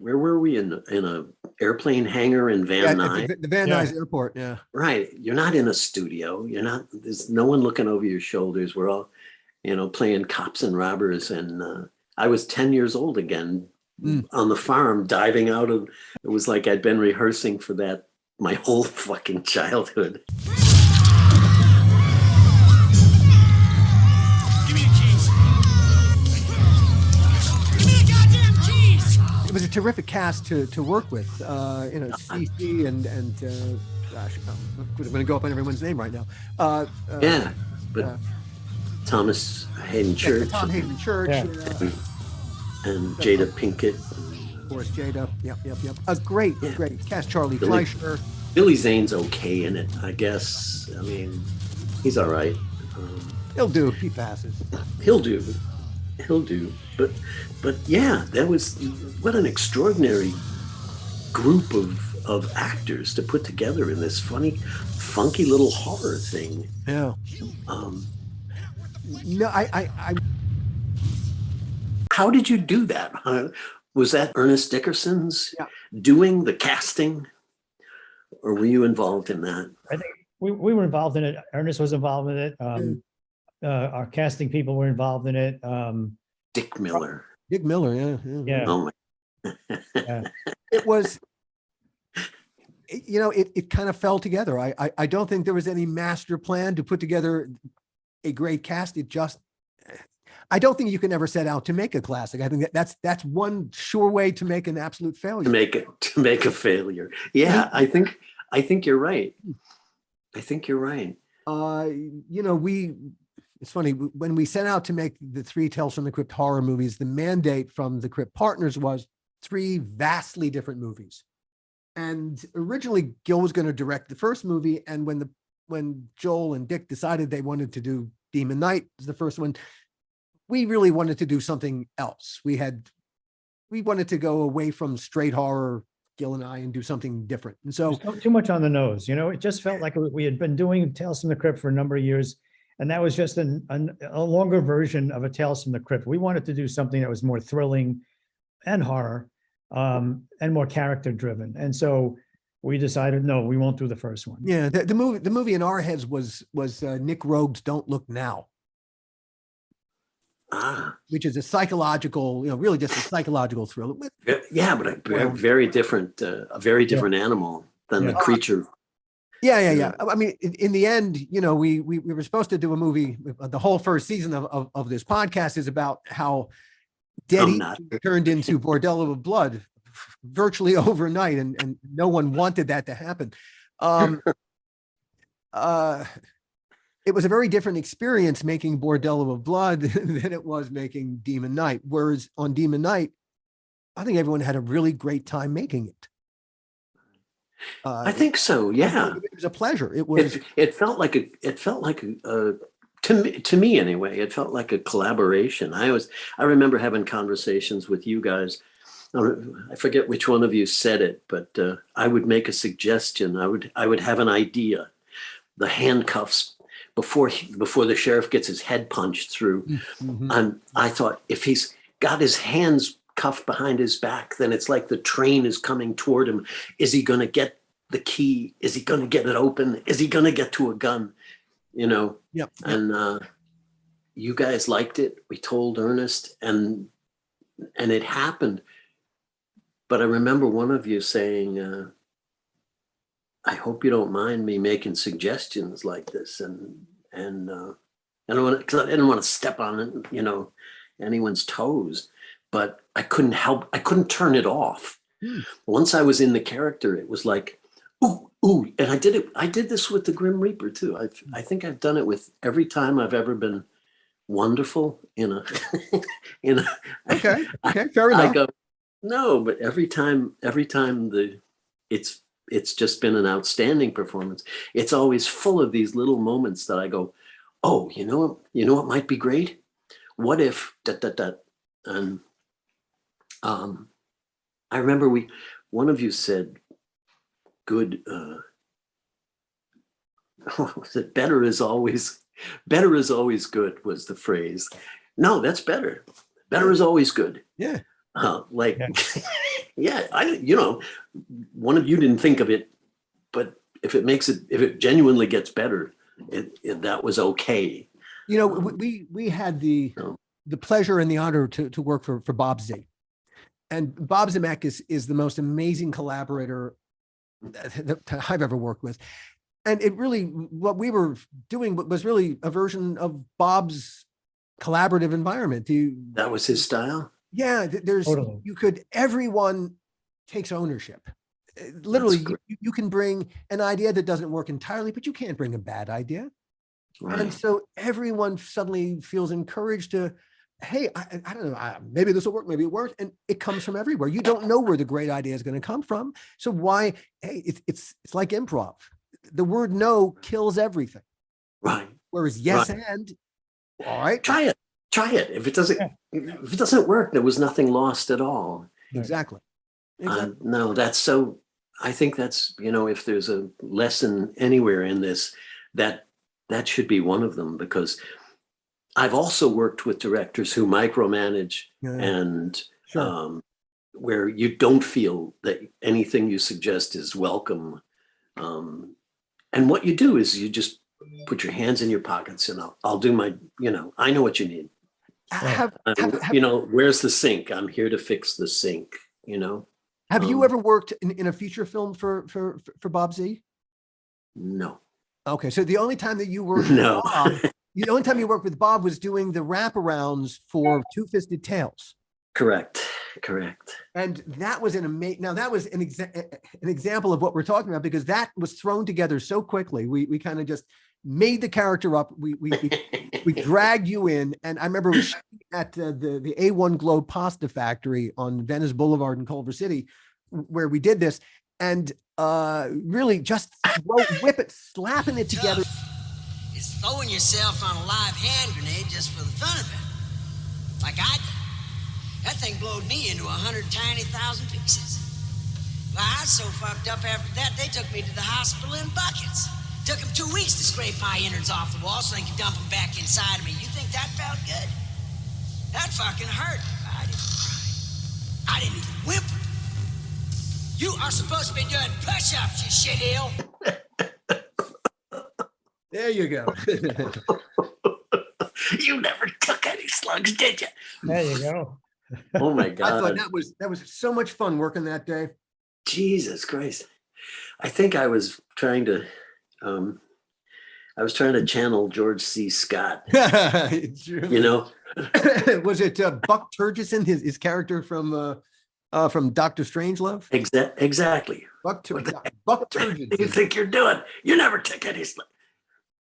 [SPEAKER 6] where were we, in a airplane hangar in Van Nuys?
[SPEAKER 7] The Van Nuys airport. Yeah.
[SPEAKER 6] Right. You're not in a studio. There's no one looking over your shoulders. We're all, playing cops and robbers. And I was 10 years old again on the farm, diving out of, it was like I'd been rehearsing for that my whole fucking childhood.
[SPEAKER 7] It was a terrific cast to work with, CC and gosh, I'm going to go up on everyone's name right now.
[SPEAKER 6] Thomas Hayden Church.
[SPEAKER 7] Tom Hayden Church.
[SPEAKER 6] And Jada Pinkett.
[SPEAKER 7] Of course, Jada. Yep. A great cast. Charlie Fleischer.
[SPEAKER 6] Billy Zane's okay in it, I guess. I mean, he's all right.
[SPEAKER 7] He'll do. He passes.
[SPEAKER 6] He'll do. But yeah, that was, what an extraordinary group of actors to put together in this funky little horror thing.
[SPEAKER 7] Yeah. No, I
[SPEAKER 6] How did you do that? Was that Ernest Dickerson's doing the casting, or were you involved in that?
[SPEAKER 4] I think we were involved in it. Ernest was involved in it. Our casting people were involved in it.
[SPEAKER 6] Dick Miller.
[SPEAKER 7] Dick Miller,
[SPEAKER 4] Yeah.
[SPEAKER 6] Oh my.
[SPEAKER 4] Yeah.
[SPEAKER 7] It was, it kind of fell together. I don't think there was any master plan to put together a great cast. I don't think you can ever set out to make a classic. I think that's one sure way to make an absolute failure.
[SPEAKER 6] To make a failure. Yeah, I think you're right. I think you're right.
[SPEAKER 7] It's funny, when we set out to make the 3 Tales from the Crypt horror movies, the mandate from the Crypt partners was 3 vastly different movies. And originally Gil was going to direct the first movie. And when Joel and Dick decided they wanted to do Demon Knight as the first one, we really wanted to do something else. We wanted to go away from straight horror, Gil and I, and do something different. And so
[SPEAKER 4] Too much on the nose, it just felt like we had been doing Tales from the Crypt for a number of years. And that was just a longer version of a Tales from the Crypt. We wanted to do something that was more thrilling and horror, and more character driven. And so we decided, no, we won't do the first one.
[SPEAKER 7] yeah, the movie in our heads was Nick Rogue's Don't Look Now, which is a psychological, really just a psychological thriller.
[SPEAKER 6] Yeah, but a very different animal than the creature.
[SPEAKER 7] Yeah. I mean, in the end, we were supposed to do a movie. The whole first season of this podcast is about how Dead turned into Bordello of Blood virtually overnight, and no one wanted that to happen. It was a very different experience making Bordello of Blood than it was making Demon Knight. Whereas on Demon Knight, I think everyone had a really great time making it.
[SPEAKER 6] I think so. Yeah,
[SPEAKER 7] it was a pleasure.
[SPEAKER 6] It felt like to me anyway. It felt like a collaboration. I remember having conversations with you guys. I forget which one of you said it, but I would make a suggestion. I would have an idea. The handcuffs before the sheriff gets his head punched through.
[SPEAKER 7] Mm-hmm.
[SPEAKER 6] And I thought, if he's got his hands cuffed behind his back, then it's like the train is coming toward him. Is he going to get the key? Is he going to get it open? Is he going to get to a gun?
[SPEAKER 7] Yep.
[SPEAKER 6] And you guys liked it. We told Ernest, and it happened. But I remember one of you saying, I hope you don't mind me making suggestions like this. And I didn't want to step on it, anyone's toes, but I couldn't turn it off. Once I was in the character, it was like, ooh, and I did this with the Grim Reaper too. I think I've done it with every time I've ever been wonderful in a
[SPEAKER 7] Okay, fair enough.
[SPEAKER 6] I go, no, but every time it's just been an outstanding performance. It's always full of these little moments that I go, oh, you know what might be great? What if and I remember one of you said, good, better is always good was the phrase. No, that's better. Better is always good.
[SPEAKER 7] Yeah.
[SPEAKER 6] One of you didn't think of it, but if it genuinely gets better, that was okay.
[SPEAKER 7] We had the pleasure and the honor to work for Bob Z. And Bob Zemeckis is the most amazing collaborator that I've ever worked with. And what we were doing was really a version of Bob's collaborative environment.
[SPEAKER 6] That was his style?
[SPEAKER 7] Yeah,
[SPEAKER 4] Totally.
[SPEAKER 7] Everyone takes ownership. Literally, you can bring an idea that doesn't work entirely, but you can't bring a bad idea. Right. And so everyone suddenly feels encouraged to, hey, I don't know, maybe this will work, maybe it won't. And it comes from everywhere. You don't know where the great idea is going to come from. So why, hey, it's like improv. The word no kills everything.
[SPEAKER 6] Right.
[SPEAKER 7] Whereas yes, and all right.
[SPEAKER 6] Try it. If it doesn't work, there was nothing lost at all.
[SPEAKER 7] Exactly.
[SPEAKER 6] No, that's so, I think that's, if there's a lesson anywhere in this, that should be one of them, because I've also worked with directors who micromanage and where you don't feel that anything you suggest is welcome. And what you do is you just put your hands in your pockets and I'll do my, I know what you need. Where's the sink? I'm here to fix the sink,
[SPEAKER 7] Have you ever worked in a feature film for Bob Z?
[SPEAKER 6] No.
[SPEAKER 7] Okay, so the only time that you worked
[SPEAKER 6] No.
[SPEAKER 7] with Bob, the only time you worked with Bob was doing the wraparounds for Two-Fisted Tales.
[SPEAKER 6] Correct.
[SPEAKER 7] And that was that was an example of what we're talking about, because that was thrown together so quickly. We kind of just made the character up. We dragged you in, and I remember at the A1 Globe Pasta Factory on Venice Boulevard in Culver City, where we did this, and really just slapping it together.
[SPEAKER 8] It's throwing yourself on a live hand grenade just for the fun of it, like I did. That thing blowed me into 100 tiny thousand pieces. Well, I was so fucked up after that, they took me to the hospital in buckets. Took them 2 weeks to scrape my innards off the wall so they could dump them back inside of me. You think that felt good? That fucking hurt. I didn't cry. I didn't even whimper. You are supposed to be doing push-ups, you shitheel.
[SPEAKER 7] There you go.
[SPEAKER 6] You never took any slugs, did you?
[SPEAKER 4] There you go.
[SPEAKER 6] Oh my God.
[SPEAKER 7] I thought that was so much fun working that day.
[SPEAKER 6] Jesus Christ. I think I was trying to channel George C. Scott. Was
[SPEAKER 7] it Buck Turgidson, his character from Dr. Strangelove?
[SPEAKER 6] Exactly.
[SPEAKER 7] Buck Turgidson.
[SPEAKER 6] What do you think you're doing? You never took any slugs.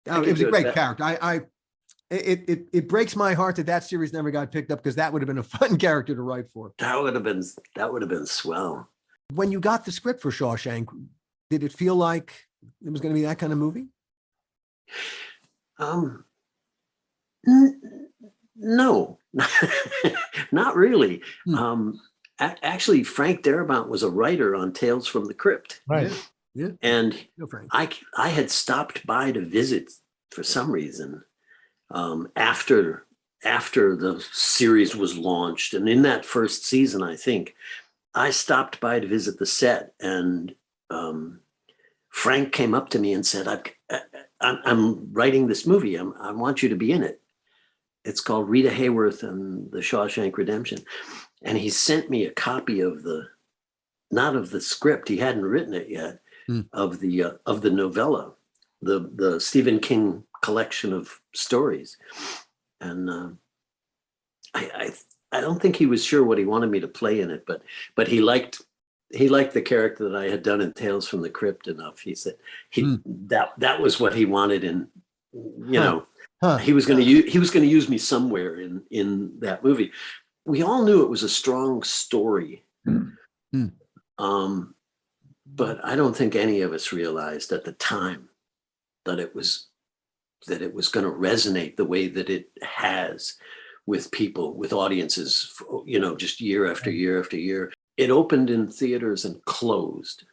[SPEAKER 7] It was a great character. It breaks my heart that series never got picked up, because that would have been a fun character to write for.
[SPEAKER 6] That would have been swell.
[SPEAKER 7] When you got the script for Shawshank, did it feel like it was going to be that kind of movie?
[SPEAKER 6] No, not really. Actually, Frank Darabont was a writer on Tales from the Crypt.
[SPEAKER 4] Right.
[SPEAKER 7] Yeah.
[SPEAKER 6] And
[SPEAKER 7] Frank.
[SPEAKER 6] I had stopped by to visit for some reason after the series was launched. And in that first season, I think, I stopped by to visit the set, and Frank came up to me and said, I'm writing this movie. I want you to be in it. It's called Rita Hayworth and the Shawshank Redemption. And he sent me a copy of not of the script, he hadn't written it yet, of the novella, the Stephen King collection of stories. And I don't think he was sure what he wanted me to play in it, but he liked the character that I had done in Tales from the Crypt enough. He said that was what he wanted, and he was going to use me somewhere in that movie. We all knew it was a strong story, but I don't think any of us realized at the time that it was going to resonate the way that it has with people, with audiences, just year after year after year. It opened in theaters and closed.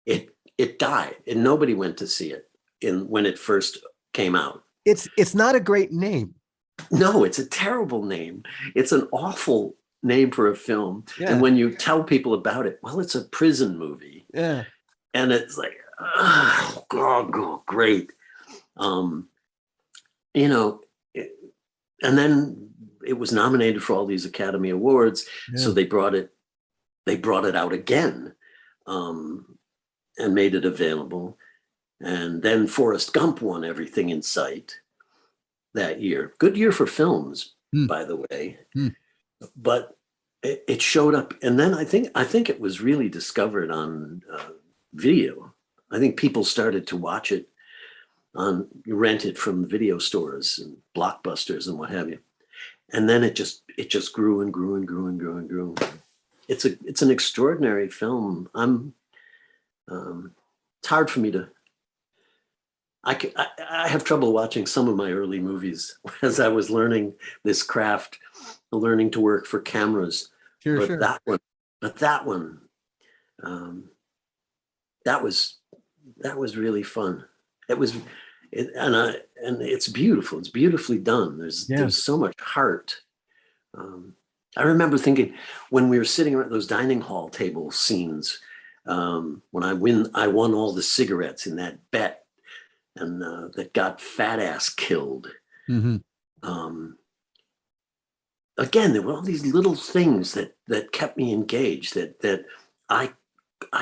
[SPEAKER 6] It died, and nobody went to see it when it first came out.
[SPEAKER 7] It's not a great name.
[SPEAKER 6] No, it's a terrible name. It's an awful name for a film.
[SPEAKER 7] Yeah.
[SPEAKER 6] And when you tell people about it, well, it's a prison movie.
[SPEAKER 7] Yeah.
[SPEAKER 6] And it's like, oh, God, great. And then it was nominated for all these Academy Awards. Yeah. So they brought it out again, and made it available. And then Forrest Gump won Everything in Sight that year. Good year for films, by the way. But it showed up. And then I think it was really discovered on video. I think people started to watch it rent it from video stores and Blockbusters and what have you. And then it just grew and grew and grew and grew and grew. It's an extraordinary film. It's hard for me to. I have trouble watching some of my early movies as I was learning this craft, learning to work for cameras.
[SPEAKER 7] Sure.
[SPEAKER 6] That one, that was really fun. It and it's beautiful. It's beautifully done. There's so much heart. I remember thinking when we were sitting around those dining hall table scenes, when I won all the cigarettes in that bet, and that got Fat Ass killed. Again, there were all these little things that kept me engaged, that I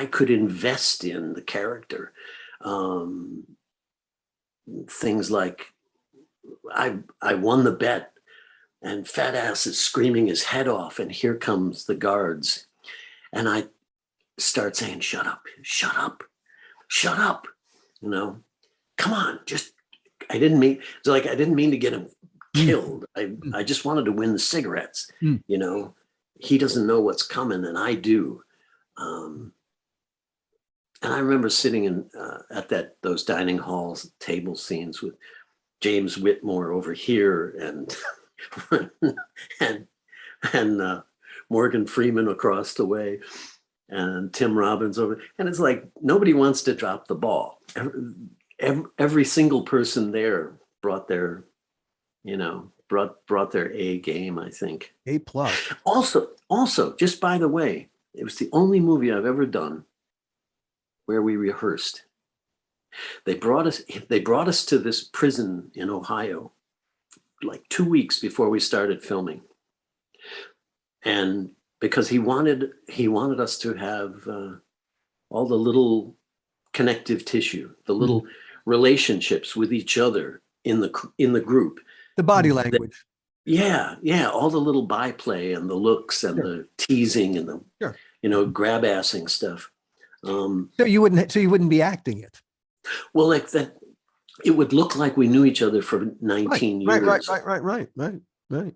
[SPEAKER 6] could invest in the character. Things like I won the bet, and Fat Ass is screaming his head off, and here comes the guards, and I start saying, "Shut up, shut up, shut up," you know, come on, just. I didn't mean to get him killed. I just wanted to win the cigarettes. You know, he doesn't know what's coming, and I do. And I remember sitting in at those dining hall table scenes with James Whitmore over here, and and Morgan Freeman across the way, and Tim Robbins over, and it's like nobody wants to drop the ball. Every single person there brought their, brought their A game, I think.
[SPEAKER 7] A+.
[SPEAKER 6] Also, just by the way, it was the only movie I've ever done where we rehearsed. They brought us to this prison in Ohio like 2 weeks before we started filming. And because he wanted us to have all the little connective tissue, the little relationships with each other in the group.
[SPEAKER 7] The body language.
[SPEAKER 6] Yeah, all the little byplay and the looks and the teasing and the grab-assing stuff.
[SPEAKER 7] So you wouldn't be acting it.
[SPEAKER 6] Well, like that, it would look like we knew each other for 19 years.
[SPEAKER 7] Right.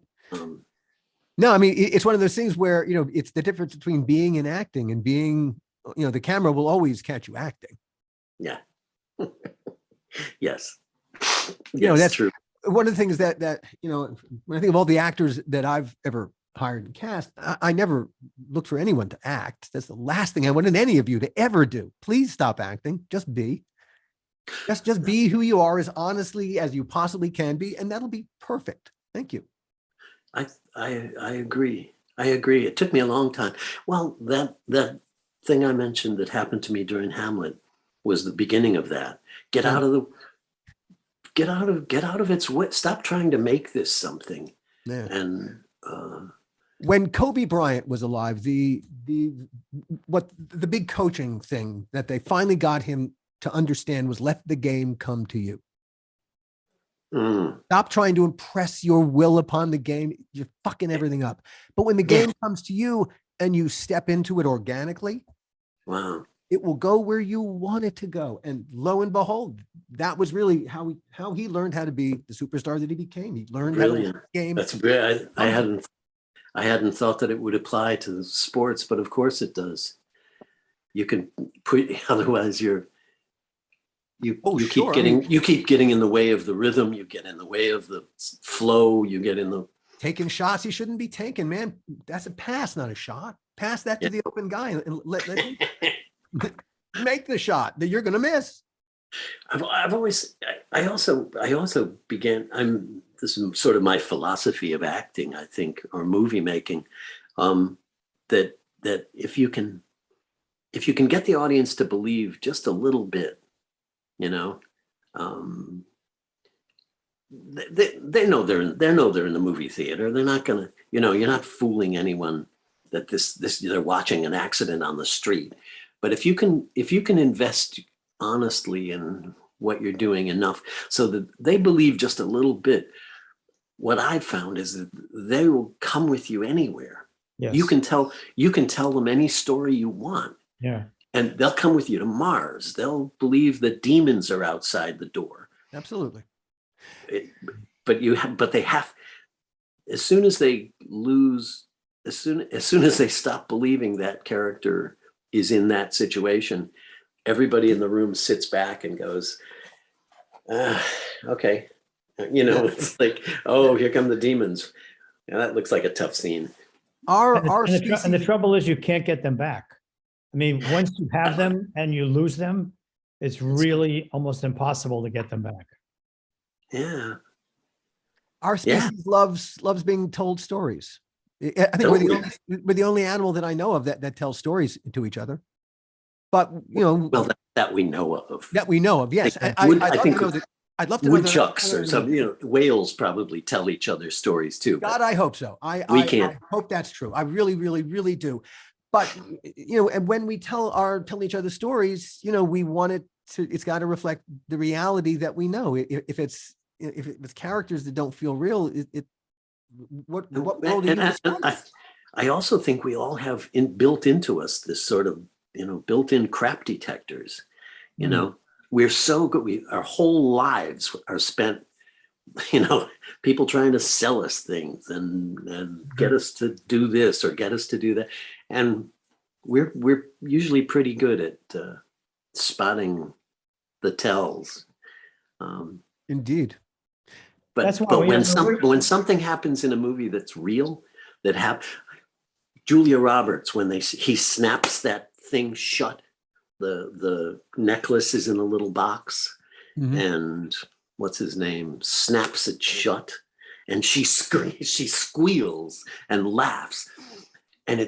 [SPEAKER 7] No, I mean, it's one of those things where, it's the difference between being and acting, and being, the camera will always catch you acting.
[SPEAKER 6] Yeah. Yes.
[SPEAKER 7] That's
[SPEAKER 6] true.
[SPEAKER 7] One of the things that when I think of all the actors that I've ever hired and cast, I never looked for anyone to act. That's the last thing I wanted any of you to ever do. Please stop acting. Just be. Just be who you are, as honestly as you possibly can be, and that'll be perfect. Thank you.
[SPEAKER 6] I agree. It took me a long time. Well, that thing I mentioned that happened to me during Hamlet was the beginning of that. Get out of its way. Stop trying to make this something.
[SPEAKER 7] Yeah.
[SPEAKER 6] And
[SPEAKER 7] when Kobe Bryant was alive, the big coaching thing that they finally got him to understand was let the game come to you. Stop trying to impress your will upon the game. You're fucking everything up. But when the game comes to you and you step into it organically,
[SPEAKER 6] wow,
[SPEAKER 7] it will go where you want it to go. And lo and behold, that was really how he learned how to be the superstar that he became. He learned how to win the game.
[SPEAKER 6] That's brilliant. I hadn't thought that it would apply to sports, but of course it does. You can put, otherwise you keep getting in the way of the rhythm. You get in the way of the flow. You get in the
[SPEAKER 7] taking shots he shouldn't be taking, man. That's a pass, not a shot. Pass that to the open guy and let him make the shot that you're going to miss. I also began, this is sort of my philosophy of acting, I think, or movie making, that if you can get the audience to believe just a little bit, they know they're in the movie theater. They're not gonna, you're not fooling anyone that this they're watching an accident on the street. But if you can invest honestly in what you're doing enough so that they believe just a little bit, what I've found is that they will come with you anywhere.
[SPEAKER 4] Yes.
[SPEAKER 6] You can tell them any story you want.
[SPEAKER 4] Yeah.
[SPEAKER 6] And they'll come with you to Mars. They'll believe that demons are outside the door.
[SPEAKER 7] Absolutely.
[SPEAKER 6] But they have, as soon as they stop believing that character is in that situation, everybody in the room sits back and goes, okay. It's like, oh, here come the demons. Now that looks like a tough scene.
[SPEAKER 4] And the trouble is you can't get them back. I mean, once you have them and you lose them, it's really almost impossible to get them back.
[SPEAKER 6] Yeah.
[SPEAKER 7] Our species loves being told stories. I think we're the only animal that I know of that tells stories to each other. But
[SPEAKER 6] well, that we know of.
[SPEAKER 7] That we know of, yes. I'd love to know that
[SPEAKER 6] woodchucks or some, whales probably tell each other stories too.
[SPEAKER 7] God, I hope so.
[SPEAKER 6] We can't.
[SPEAKER 7] I hope that's true. I really, really, really do. But and when we tell each other stories, we want it to. It's got to reflect the reality that we know. If it's characters that don't feel real, what world do you describe?
[SPEAKER 6] I also think we all have built into us this sort of built-in crap detectors. We're so good. Our whole lives are spent, people trying to sell us things and get us to do this or get us to do that. And we're usually pretty good at spotting the tells.
[SPEAKER 7] Indeed.
[SPEAKER 6] But when something happens in a movie that's real, Julia Roberts, when he snaps that thing shut, the necklace is in a little box, and what's his name snaps it shut, and she squeals and laughs, and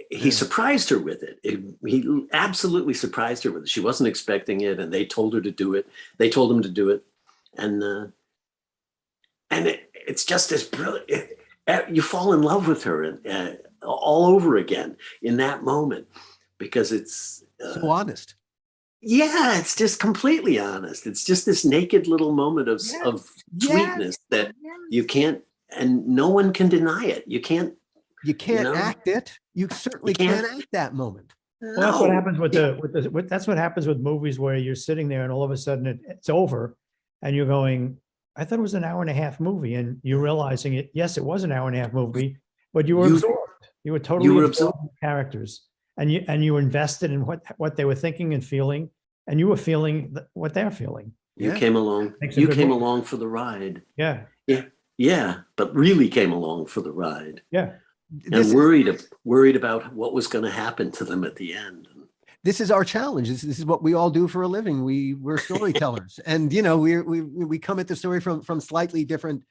[SPEAKER 6] he surprised her with it. He absolutely surprised her with it. She wasn't expecting it, and they told her to do it. They told him to do it, and it's just as brilliant. You fall in love with her all over again in that moment, because it's
[SPEAKER 7] so honest.
[SPEAKER 6] Yeah, it's just completely honest. It's just this naked little moment of sweetness that you can't, and no one can deny it. You can't
[SPEAKER 7] act it. You certainly can't act that moment.
[SPEAKER 4] Well, that's what happens that's what happens with movies where you're sitting there and all of a sudden it's over and you're going, I thought it was an hour and a half movie, and you're realizing it. Yes, it was an hour and a half movie, but you were absorbed. You were totally absorbed in the characters, and you were invested in what they were thinking and feeling, and you were feeling what they're feeling.
[SPEAKER 6] You came along. You came along for the ride.
[SPEAKER 4] Yeah.
[SPEAKER 6] Yeah, but really came along for the ride.
[SPEAKER 4] Yeah.
[SPEAKER 6] And worried about what was going to happen to them at the end.
[SPEAKER 7] This is our challenge. This is what we all do for a living. We're storytellers, and we come at the story from slightly different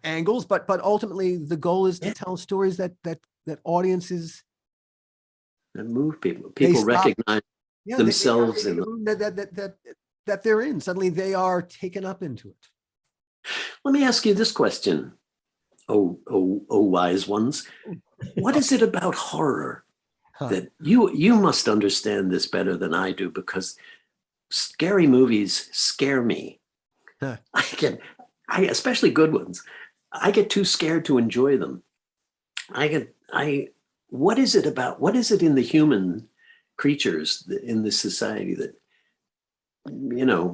[SPEAKER 7] angles, but ultimately the goal is to tell stories that audiences
[SPEAKER 6] that move people. People recognize themselves in
[SPEAKER 7] that they're in. Suddenly they are taken up into it.
[SPEAKER 6] Let me ask you this question, oh wise ones. What is it about horror that you must understand this better than I do, because scary movies scare me. I especially good ones. I get too scared to enjoy them. What is it in the human creatures in this society that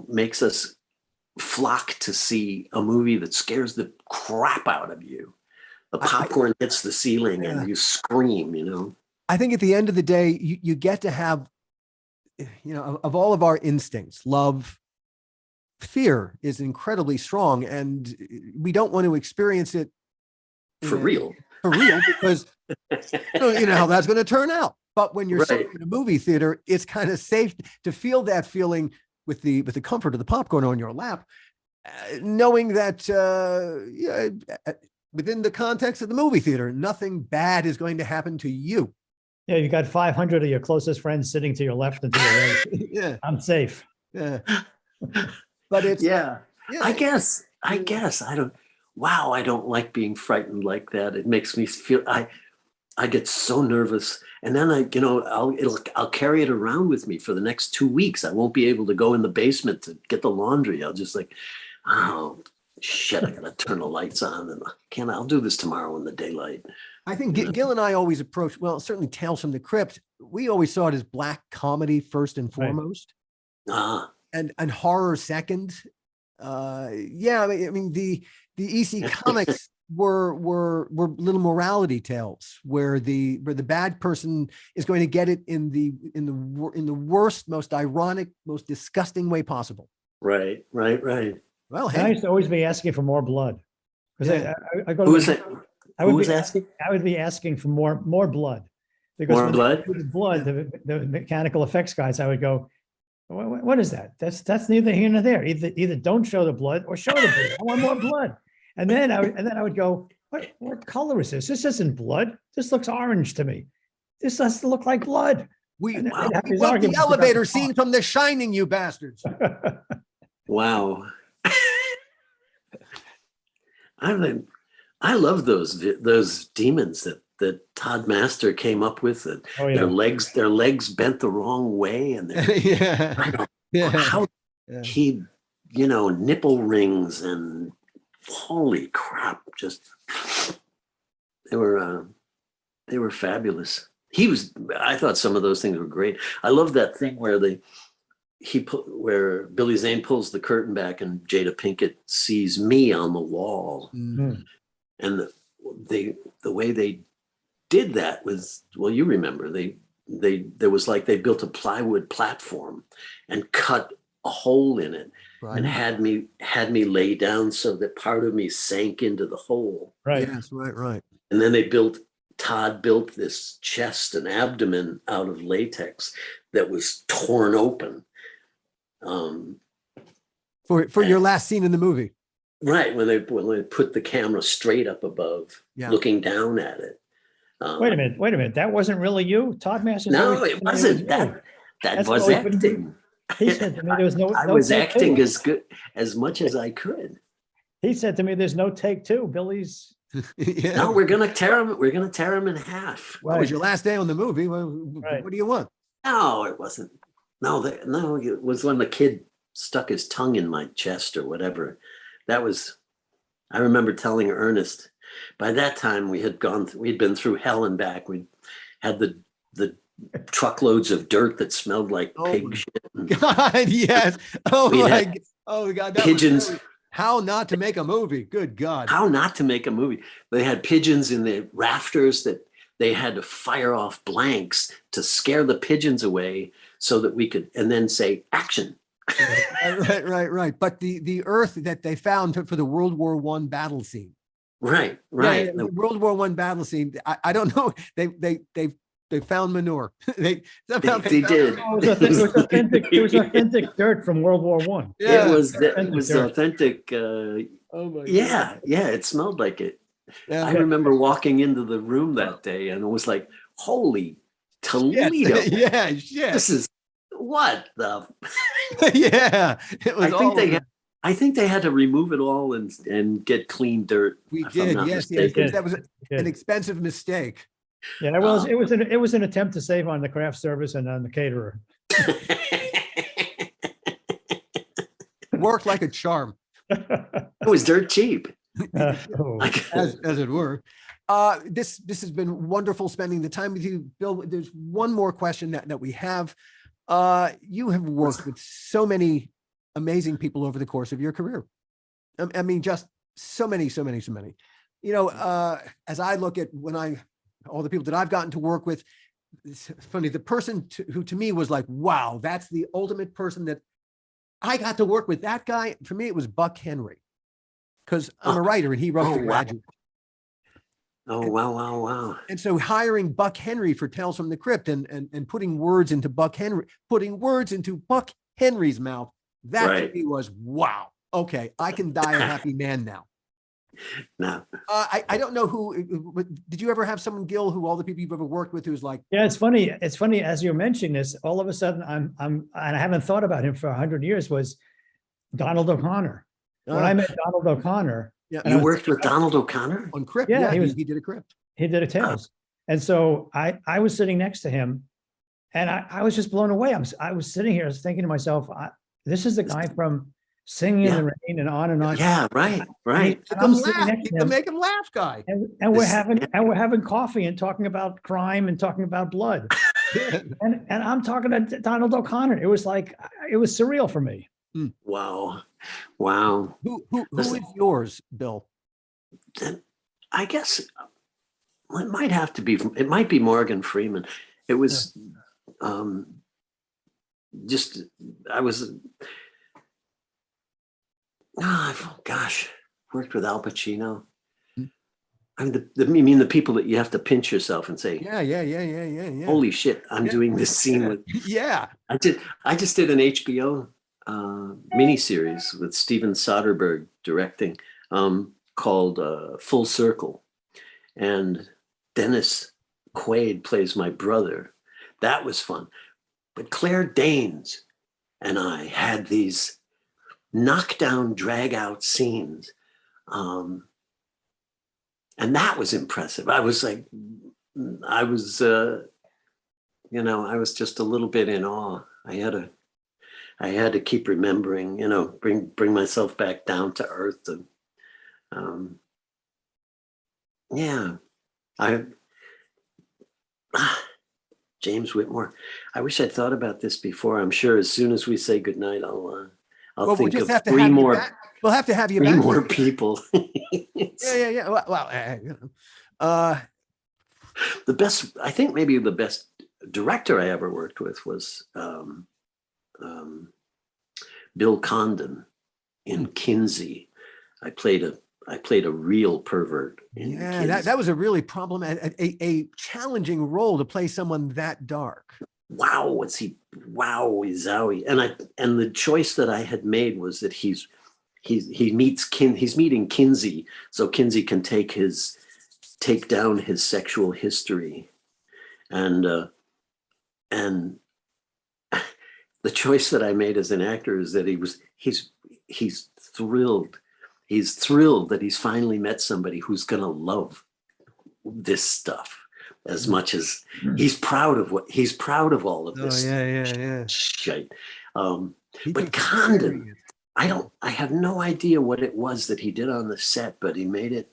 [SPEAKER 6] makes us flock to see a movie that scares the crap out of you? The popcorn hits the ceiling and you scream,
[SPEAKER 7] I think at the end of the day, you get to have, of all of our instincts, love, fear is incredibly strong, and we don't want to experience it
[SPEAKER 6] for real,
[SPEAKER 7] because you know how that's going to turn out. But when you're sitting in a movie theater, it's kind of safe to feel that feeling with the comfort of the popcorn on your lap, knowing that within the context of the movie theater, nothing bad is going to happen to you.
[SPEAKER 4] Yeah, you got 500 of your closest friends sitting to your left and to your right.
[SPEAKER 7] Yeah,
[SPEAKER 4] I'm safe.
[SPEAKER 7] Yeah, but it's
[SPEAKER 6] I guess I don't. Wow, I don't like being frightened like that. It makes me feel I get so nervous, and then I'll carry it around with me for the next 2 weeks. I won't be able to go in the basement to get the laundry. I'll just oh shit, I gotta turn the lights on, and I'll do this tomorrow in the daylight.
[SPEAKER 7] I think Gil and I always approach, well, certainly Tales from the Crypt, we always saw it as black comedy first and foremost, and horror second. I mean the EC comics were little morality tales where the bad person is going to get it in the worst, most ironic, most disgusting way possible.
[SPEAKER 6] Right.
[SPEAKER 7] Well,
[SPEAKER 4] hey. I used to always be asking for more blood. I go to
[SPEAKER 6] Who was it? Who was asking?
[SPEAKER 4] I would be asking for more blood. Because
[SPEAKER 6] more blood?
[SPEAKER 4] The mechanical effects guys, I would go, What is that? That's neither here nor there. Either don't show the blood or show the blood. I want more blood. And then I would go, what color is this? This isn't blood. This looks orange to me. This doesn't look like blood.
[SPEAKER 7] We
[SPEAKER 4] And
[SPEAKER 7] want
[SPEAKER 4] they'd have these
[SPEAKER 7] the
[SPEAKER 4] arguments about
[SPEAKER 7] elevator
[SPEAKER 4] the
[SPEAKER 7] scene from The Shining, you bastards.
[SPEAKER 6] Wow. I love those demons that Todd Master came up with. That
[SPEAKER 4] Oh, yeah.
[SPEAKER 6] their legs bent the wrong way, and
[SPEAKER 7] Yeah. Yeah.
[SPEAKER 6] how
[SPEAKER 7] Yeah.
[SPEAKER 6] he, nipple rings, and holy crap, just they were fabulous. I thought some of those things were great. I love that thing where where Billy Zane pulls the curtain back and Jada Pinkett sees me on the wall.
[SPEAKER 7] Mm.
[SPEAKER 6] And the way they did that was, well, you remember, there was like they built a plywood platform and cut a hole in it,
[SPEAKER 7] Right.
[SPEAKER 6] and had me lay down so that part of me sank into the hole.
[SPEAKER 4] Right.
[SPEAKER 7] Yes, right.
[SPEAKER 6] And then Todd built this chest and abdomen out of latex that was torn open.
[SPEAKER 7] For your last scene in the movie.
[SPEAKER 6] Right, when they put the camera straight up above,
[SPEAKER 7] Yeah.
[SPEAKER 6] looking down at it.
[SPEAKER 4] Wait a minute. That wasn't really you, Todd Masters?
[SPEAKER 6] No,
[SPEAKER 4] always
[SPEAKER 6] it
[SPEAKER 4] said
[SPEAKER 6] wasn't.
[SPEAKER 4] you.
[SPEAKER 6] That
[SPEAKER 4] That's
[SPEAKER 6] was
[SPEAKER 4] always been-
[SPEAKER 6] acting.
[SPEAKER 4] He said to me, "There was no."
[SPEAKER 6] I
[SPEAKER 4] no
[SPEAKER 6] was
[SPEAKER 4] take
[SPEAKER 6] acting
[SPEAKER 4] two.
[SPEAKER 6] as much as I could.
[SPEAKER 4] He said to me, "There's no take two." Billy's.
[SPEAKER 7] Yeah.
[SPEAKER 6] No, we're gonna tear him. We're gonna tear him in half.
[SPEAKER 7] That was your last day on the movie. Well,
[SPEAKER 4] Right.
[SPEAKER 7] What do you want?
[SPEAKER 6] No, it wasn't. No, it was when the kid stuck his tongue in my chest or whatever. I remember telling Ernest. By that time, we'd been through hell and back. We had the truckloads of dirt that smelled like pig shit. And
[SPEAKER 7] God, yes. Oh
[SPEAKER 6] We'd
[SPEAKER 7] my
[SPEAKER 6] had
[SPEAKER 7] God. Oh God. That
[SPEAKER 6] pigeons.
[SPEAKER 7] was how not to make a movie. Good God.
[SPEAKER 6] How not to make a movie. They had pigeons in the rafters that they had to fire off blanks to scare the pigeons away so that we could, and then say action.
[SPEAKER 7] Right. But the earth that they found for the World War I battle scene.
[SPEAKER 6] Right.
[SPEAKER 7] Yeah, the World War I battle scene. I don't know. They found manure. They
[SPEAKER 6] They
[SPEAKER 7] found-
[SPEAKER 6] did.
[SPEAKER 4] It was authentic dirt from World War One.
[SPEAKER 7] Yeah.
[SPEAKER 6] It was
[SPEAKER 4] dirt.
[SPEAKER 6] authentic.
[SPEAKER 7] Oh my God.
[SPEAKER 6] Yeah, it smelled like it.
[SPEAKER 7] Yeah.
[SPEAKER 6] I remember walking into the room that day and it was like, holy Toledo.
[SPEAKER 7] Yeah, shit.
[SPEAKER 6] This is what the
[SPEAKER 7] Yeah. It was
[SPEAKER 6] I think they had to remove it all and get clean dirt.
[SPEAKER 7] We
[SPEAKER 6] if I'm
[SPEAKER 7] did,
[SPEAKER 6] not
[SPEAKER 7] yes.
[SPEAKER 6] mistaken.
[SPEAKER 7] That was an expensive mistake.
[SPEAKER 4] Yeah, well, it was an attempt to save on the craft service and on the caterer.
[SPEAKER 7] Worked like a charm,
[SPEAKER 6] It was dirt cheap.
[SPEAKER 4] Oh.
[SPEAKER 7] as it were. This has been wonderful spending the time with you, Bill. There's one more question that we have. You have worked with so many amazing people over the course of your career. I mean, just so many. As I look at all the people that I've gotten to work with, it's funny, the person who to me was like, wow, that's the ultimate person that I got to work with. That guy, for me, it was Buck Henry, because I'm a writer and he wrote The
[SPEAKER 6] wow.
[SPEAKER 7] Graduate.
[SPEAKER 6] Oh, wow.
[SPEAKER 7] And so hiring Buck Henry for Tales from the Crypt and putting words into Buck Henry's mouth, that
[SPEAKER 6] Right.
[SPEAKER 7] to me was, wow, okay, I can die a happy man now.
[SPEAKER 6] No.
[SPEAKER 7] I don't know did you ever have someone, Gil, who all the people you've ever worked with who's like,
[SPEAKER 4] Yeah, it's funny. It's funny as you're mentioning this. All of a sudden, and I haven't thought about him for 100 years. Was Donald O'Connor. When I met Donald O'Connor,
[SPEAKER 7] yeah,
[SPEAKER 4] and
[SPEAKER 6] You
[SPEAKER 4] I was-
[SPEAKER 6] worked with Donald O'Connor?
[SPEAKER 7] on Crypt?
[SPEAKER 4] Yeah,
[SPEAKER 7] Yeah,
[SPEAKER 4] he was-
[SPEAKER 7] he did a Crypt.
[SPEAKER 4] he did a Tales, and so I was sitting next to him, and I was just blown away. I was sitting here thinking to myself, this is the guy from Singing in the Rain and on and on.
[SPEAKER 6] Yeah, right.
[SPEAKER 4] And
[SPEAKER 7] The
[SPEAKER 4] I'm sitting next to
[SPEAKER 7] the
[SPEAKER 4] him,
[SPEAKER 7] make him laugh guy.
[SPEAKER 4] and we're having coffee and talking about crime and talking about blood. And I'm talking to Donald O'Connor. It was surreal for me.
[SPEAKER 6] Wow.
[SPEAKER 7] Who
[SPEAKER 6] Listen.
[SPEAKER 7] is yours, Bill?
[SPEAKER 6] Then I guess it might be Morgan Freeman. It was worked with Al Pacino. I mean the people that you have to pinch yourself and say,
[SPEAKER 7] Yeah.
[SPEAKER 6] holy shit, I'm doing this scene with.
[SPEAKER 7] Yeah.
[SPEAKER 6] I just did an HBO miniseries with Steven Soderbergh directing, called Full Circle, and Dennis Quaid plays my brother. That was fun. But Claire Danes and I had these knockdown, drag out scenes. And that was impressive. I was like, I was just a little bit in awe. I had to keep remembering, bring myself back down to earth. And, James Whitmore. I wish I'd thought about this before. I'm sure as soon as we say goodnight, I'll think of three more.
[SPEAKER 7] We'll have to have you
[SPEAKER 6] three
[SPEAKER 7] back.
[SPEAKER 6] more people.
[SPEAKER 7] Yeah. Well,
[SPEAKER 6] the best, I think maybe the best director I ever worked with was Bill Condon in Kinsey. I played a real pervert in Kinsey.
[SPEAKER 7] that was a really a challenging role to play someone that dark.
[SPEAKER 6] Wowie zowie. And the choice that I had made was that he's meeting Kinsey, so Kinsey can take down his sexual history, and the choice that I made as an actor is that he's thrilled that he's finally met somebody who's gonna love this stuff as much as he's proud of all of this shit. But Condon, I have no idea what it was that he did on the set, but he made it,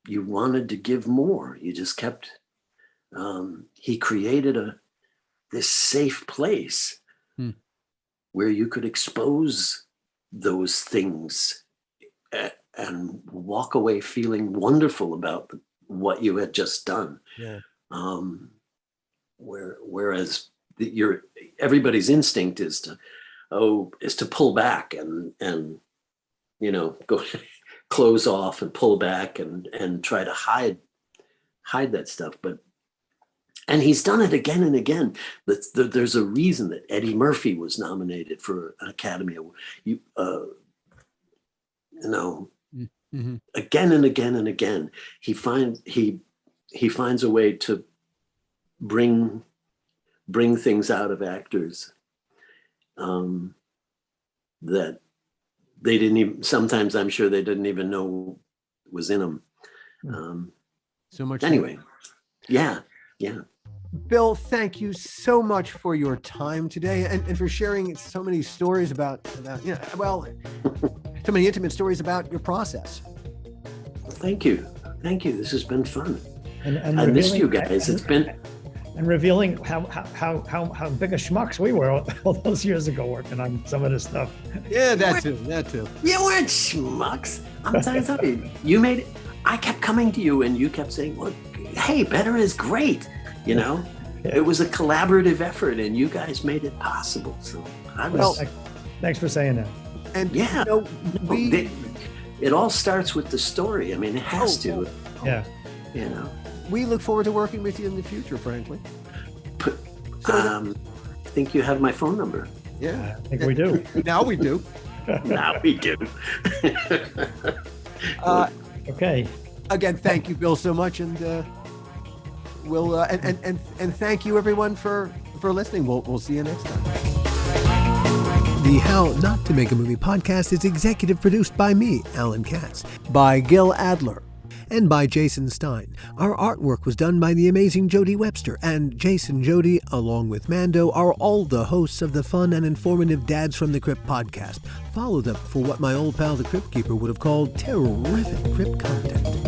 [SPEAKER 6] you wanted to give more. You just kept, he created this safe place where you could expose those things and walk away feeling wonderful about what you had just done.
[SPEAKER 7] Yeah.
[SPEAKER 6] Whereas everybody's instinct is to pull back and go close off and pull back and try to hide that stuff. And he's done it again and again. There's a reason that Eddie Murphy was nominated for an Academy Award. Again and again and again, he finds a way to bring things out of actors that they didn't even. Sometimes I'm sure they didn't even know was in them.
[SPEAKER 7] So much.
[SPEAKER 6] Anyway, yeah.
[SPEAKER 7] Bill, thank you so much for your time today and for sharing so many stories about so many intimate stories about your process.
[SPEAKER 6] Thank you. This has been fun.
[SPEAKER 4] And
[SPEAKER 6] I missed you guys. It's been.
[SPEAKER 4] And revealing how big a schmucks we were all those years ago working on some of this stuff.
[SPEAKER 7] Yeah, that too.
[SPEAKER 6] You weren't schmucks. I'm telling you something. You made it. I kept coming to you and you kept saying, "Look, hey, better is great."
[SPEAKER 4] Yeah.
[SPEAKER 6] It was a collaborative effort and you guys made it possible. So
[SPEAKER 4] thanks for saying that.
[SPEAKER 7] And
[SPEAKER 6] yeah, it all starts with the story. I mean, it has to.
[SPEAKER 4] Yeah.
[SPEAKER 7] We look forward to working with you in the future, frankly.
[SPEAKER 6] I think you have my phone number.
[SPEAKER 7] Yeah.
[SPEAKER 4] I think we do.
[SPEAKER 7] Now we do.
[SPEAKER 4] Okay.
[SPEAKER 7] Again, thank you, Bill, so much, and we'll and thank you everyone for listening. We'll see you next time. The How Not to Make a Movie podcast is executive produced by me, Alan Katz, by Gil Adler, and by Jason Stein. Our artwork was done by the amazing Jody Webster, and Jason Jody, along with Mando, are all the hosts of the fun and informative Dads from the Crypt podcast. Follow them for what my old pal the Crypt Keeper would have called terrific crypt content.